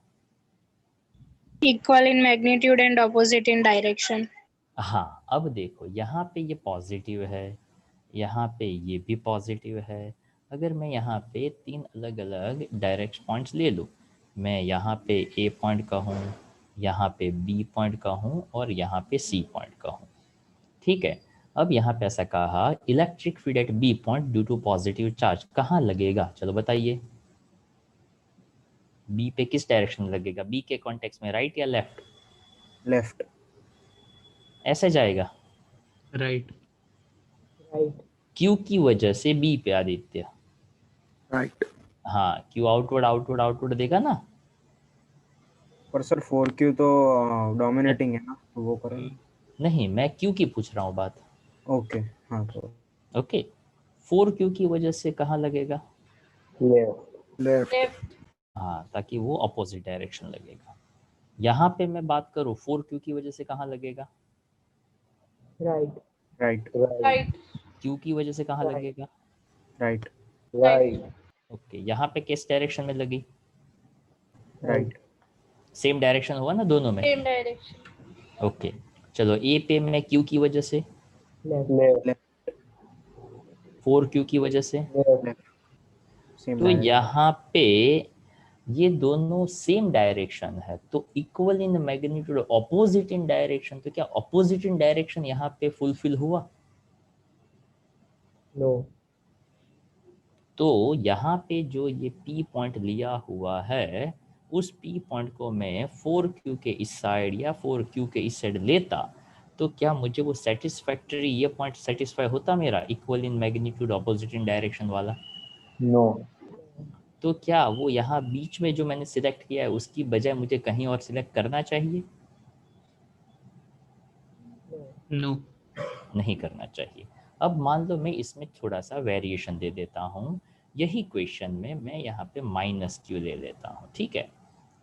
Equal in magnitude and opposite in direction. हाँ, अब देखो यहाँ पे ये पॉजिटिव है, यहाँ पे ये भी पॉजिटिव है। अगर मैं यहाँ पे 3 अलग अलग डायरेक्ट पॉइंट्स ले लूँ, मैं यहाँ पे ए पॉइंट का हूँ, यहाँ पे बी पॉइंट का हूँ, और यहाँ पे सी पॉइंट का हूँ। ठीक है, अब यहाँ पे ऐसा कहा electric field at B point due to positive charge, कहाँ लगेगा? चलो बताइए, बी पे किस डायरेक्शन में लगेगा? बी के कॉन्टेक्स्ट में राइट या लेफ्ट? लेफ्ट। ऐसे जाएगा राइट। राइट। क्यू की वजह से बी पे आदित्य। राइट। हाँ, क्यू आउटवर्ड आउटवर्ड आउटवर्ड देगा ना। पर सर 4Q तो डोमिनेटिंग है ना, तो वो करेंगे। नहीं, मैं क्यू की पूछ रहा हूँ बात। ओके हाँ तो ओके, 4Q की वजह से कहाँ लगेगा? Left. हाँ, ताकि वो अपोजिट डायरेक्शन लगेगा। यहाँ पे मैं बात करूँ 4Q की वजह से कहाँ लगेगा? राइट। राइट। Right. क्यू की वजह से कहाँ Right. लगेगा? राइट। Right. ओके, यहाँ पे किस डायरेक्शन में लगी? राइट सेम डायरेक्शन हुआ ना दोनों में? Same direction. ओके चलो, ए पे मैं क्यू की वजह से, लेफ्ट 4Q की वजह से, सेम तो यहाँ पे ये दोनों सेम डायरेक्शन है, तो equal in magnitude, opposite in direction, तो क्या ऑपोजिट इन डायरेक्शन यहाँ पे फुलफिल हुआ? नो। तो यहाँ पे जो ये P पॉइंट लिया हुआ है, उस P पॉइंट को मैं 4Q के इस साइड या 4Q के इस साइड लेता, तो क्या मुझे वो सेटिस्फैक्टरी, ये पॉइंट सेटिस्फाई होता मेरा, equal in magnitude opposite in direction वाला? नो। तो क्या वो यहाँ बीच में जो मैंने सिलेक्ट किया है उसकी बजाय मुझे कहीं और सिलेक्ट करना चाहिए? नो। नहीं करना चाहिए। अब मान लो मैं इसमें थोड़ा सा वेरिएशन दे देता हूँ, यही क्वेश्चन में मैं यहाँ पे -Q ले लेता हूँ, ठीक है।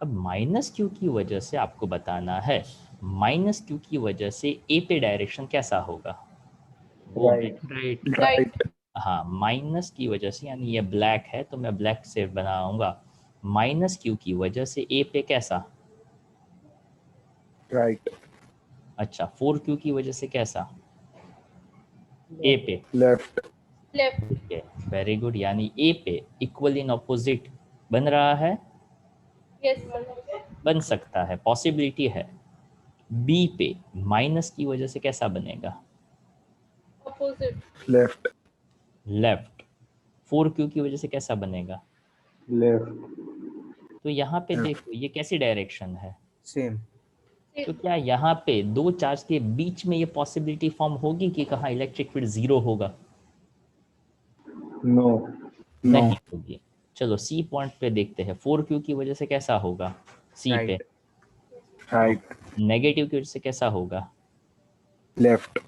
अब -Q की वजह से आपको बताना है, -Q की वजह से ए पे डायरेक्शन कैसा होगा वो राइट। हाँ, माइनस की वजह से, यानी ये ब्लैक है तो मैं ब्लैक से बनाऊंगा, -Q की वजह से ए पे कैसा? राइट। अच्छा, 4Q की वजह से कैसा? ए पे लेफ्ट। लेफ्ट। वेरी गुड, यानी ए पे इक्वल इन ऑपोजिट बन रहा है, यस सर। बन सकता है, पॉसिबिलिटी है। बी पे माइनस की वजह से कैसा बनेगा? ऑपोजिट। लेफ्ट। लेफ्ट। 4Q की वजह से कैसा बनेगा? लेफ्ट। तो यहाँ पे देखो ये कैसी डायरेक्शन है? सेम। तो क्या यहाँ पे दो चार्ज के बीच में ये पॉसिबिलिटी फॉर्म होगी कि कहाँ इलेक्ट्रिक फील्ड 0 होगा? नो। नहीं होगी। चलो सी पॉइंट पे देखते हैं, 4Q की वजह से कैसा होगा सी पे? राइट। नेगेटिव की वजह से कैसा होगा? लेफ्ट।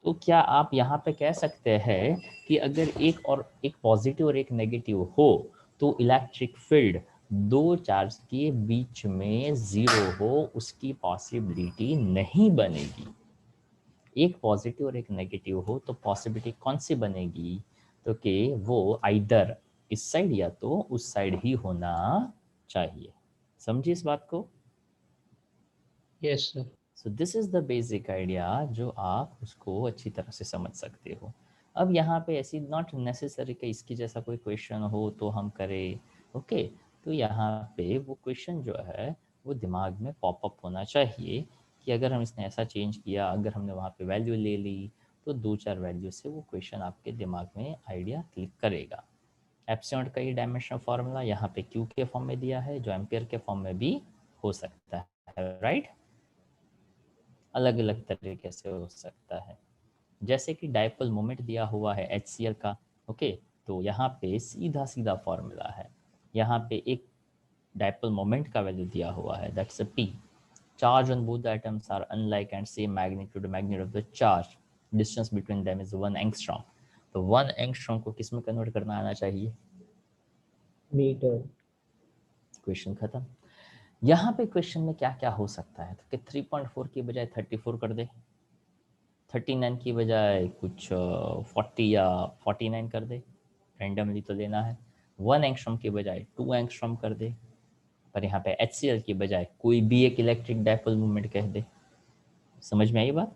तो क्या आप यहाँ पे कह सकते हैं कि अगर एक पॉजिटिव और एक नेगेटिव हो तो इलेक्ट्रिक फील्ड दो चार्ज के बीच में 0 हो, उसकी पॉसिबिलिटी नहीं बनेगी। एक पॉजिटिव और एक नेगेटिव हो तो पॉसिबिलिटी कौन सी बनेगी? तो कि वो आइदर इस साइड या तो उस साइड ही होना चाहिए। समझिए इस बात को? Yes sir. So this is the basic idea जो आप उसको अच्छी तरह से समझ सकते हो। अब यहाँ पे ऐसी नॉट नेसेसरी कि इसकी जैसा कोई क्वेश्चन हो तो हम करें, ओके। तो यहाँ पे वो क्वेश्चन जो है वो दिमाग में पॉपअप होना चाहिए कि अगर हम इसने ऐसा चेंज किया, अगर हमने वहाँ पे वैल्यू ले ली, तो दो चार वैल्यू से वो क्वेश्चन आपके दिमाग में आइडिया क्लिक करेगा। एप्सिलॉन का ये डायमेंशनल फार्मूला यहाँ पे क्यू के फॉर्म में दिया है, जो एम्पियर के फॉर्म में भी हो सकता है, राइट। अलग अलग तरीके से हो सकता है, जैसे कि डायपोल मोमेंट दिया हुआ है HCl का, ओके। तो यहाँ पे सीधा सीधा फॉर्मूला है, यहाँ पे एक डायपोल मोमेंट का वैल्यू दिया हुआ है, that's a P। Charge on both the atoms are unlike and same magnitude of the charge, distance between them is 1 angstrom. तो 1 एंगस्ट्रॉम को किस में कन्वर्ट करना आना चाहिए? मीटर। क्वेश्चन खत्म। यहाँ पे क्वेश्चन में क्या क्या हो सकता है, तो कि 3.4 की बजाय 34 कर दे, 39 की बजाय कुछ 40 या 49 कर दे, रैंडमली तो लेना है। 1 एंगस्ट्रॉम की बजाय 2 एंगस्ट्रॉम कर दे, पर यहाँ पे HCl की बजाय कोई भी एक इलेक्ट्रिक डायपोल मोमेंट कह दे। समझ में आई बात?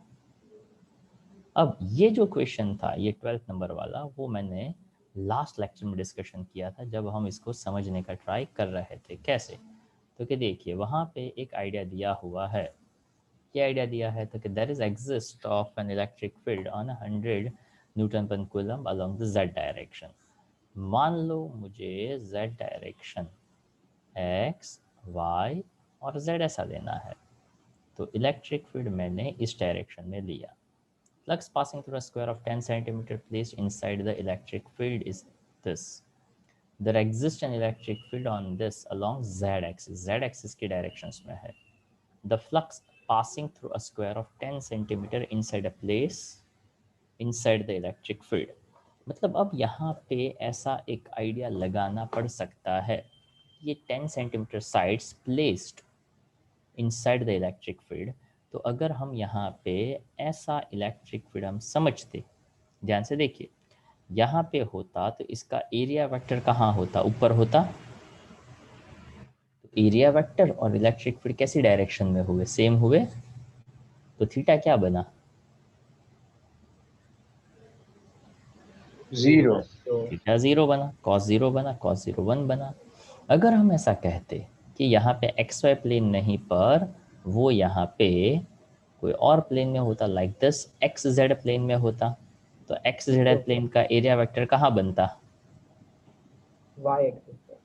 अब ये जो क्वेश्चन था, ये 12th नंबर वाला, वो मैंने लास्ट लेक्चर में डिस्कशन किया था जब हम इसको समझने का ट्राई कर रहे थे। कैसे? तो कि देखिए वहाँ पे एक आइडिया दिया हुआ है। क्या आइडिया दिया है? तो कि there is exist of an electric field on 100 newton per coulomb along the z direction. मान लो मुझे z डायरेक्शन x, y और z ऐसा लेना है, तो इलेक्ट्रिक फील्ड मैंने इस डायरेक्शन में लिया। Flux passing through a square of 10 centimeter placed inside the electric field is this. There exists an electric field on this along z-axis. Z-axis की directions में है. The flux passing through a square of 10 centimeter inside a place inside the electric field. मतलब अब यहाँ पे ऐसा एक आइडिया लगाना पड़ सकता है, ये 10 centimetre sides placed inside the electric field. तो अगर हम यहाँ पे ऐसा इलेक्ट्रिक फील्ड हम समझते, ध्यान से देखिए, यहाँ पे होता तो इसका एरिया वेक्टर कहाँ होता? ऊपर होता, एरिया वेक्टर और इलेक्ट्रिक फील्ड कैसी डायरेक्शन में हुए, सेम हुए, तो थीटा क्या बना, 0 थीटा 0 बना, cos 0 बना, cos 0 1 बना। अगर हम ऐसा कहते कि यहाँ पे एक्स वाई प्लेन नहीं पर वो यहाँ पे कोई और प्लेन में होता, like this X Z plane में होता, तो एक्स जेड प्लेन का एरिया वेक्टर कहाँ बनता, वाई एक्सिस पर।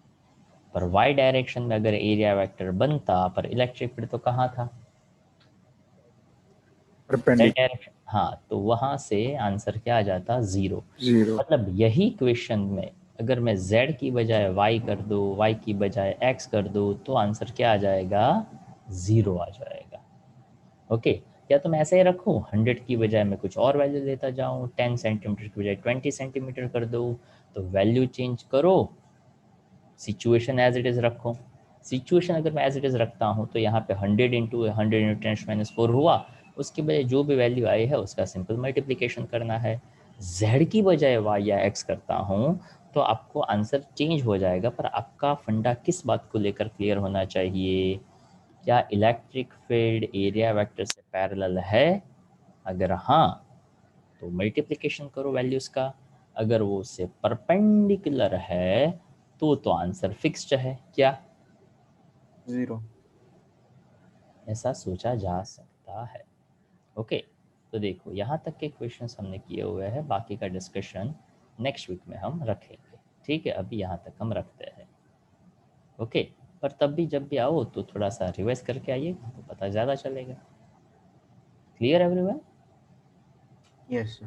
पर वाई डायरेक्शन में अगर एरिया वेक्टर बनता, पर इलेक्ट्रिक फील्ड तो कहाँ था, डायरेक्शन। हाँ, तो वहां से आंसर क्या आ जाता, 0। मतलब यही क्वेश्चन में अगर मैं z की बजाय y कर दूँ, y की बजाय x कर दूँ, तो आंसर क्या आ जाएगा, 0 आ जाएगा। ओके, या तो मैं ऐसे ही रखूँ, 100 की बजाय मैं कुछ और वैल्यू लेता जाऊँ, 10 सेंटीमीटर की बजाय 20 सेंटीमीटर कर दूँ, तो वैल्यू चेंज करो, सिचुएशन एज इट इज़ रखो। सिचुएशन अगर मैं एज इट इज़ रखता हूँ तो यहाँ पे 100 इंटू 10⁻⁻⁴ हुआ, उसके बजाय जो भी वैल्यू आई है उसका सिंपल मल्टीप्लिकेशन करना है। z की बजाय y या x करता हूँ तो आपको आंसर चेंज हो जाएगा, पर आपका फंडा किस बात को लेकर क्लियर होना चाहिए, क्या इलेक्ट्रिक फील्ड एरिया वेक्टर से पैरेलल है, अगर हाँ तो मल्टीप्लिकेशन करो वैल्यूज़ का, अगर वो उससे परपेंडिकुलर है तो आंसर फिक्स्ड है, क्या 0। ऐसा सोचा जा सकता है। ओके, तो देखो यहाँ तक के क्वेश्चंस हमने किए हुए हैं, बाकी का डिस्कशन नेक्स्ट वीक में हम रखेंगे, ठीक है, अभी यहाँ तक हम रखते हैं। ओके, पर तब भी जब भी आओ तो थोड़ा सा रिवाइज करके आइए, तो पता ज़्यादा चलेगा। Clear everyone? Yes sir.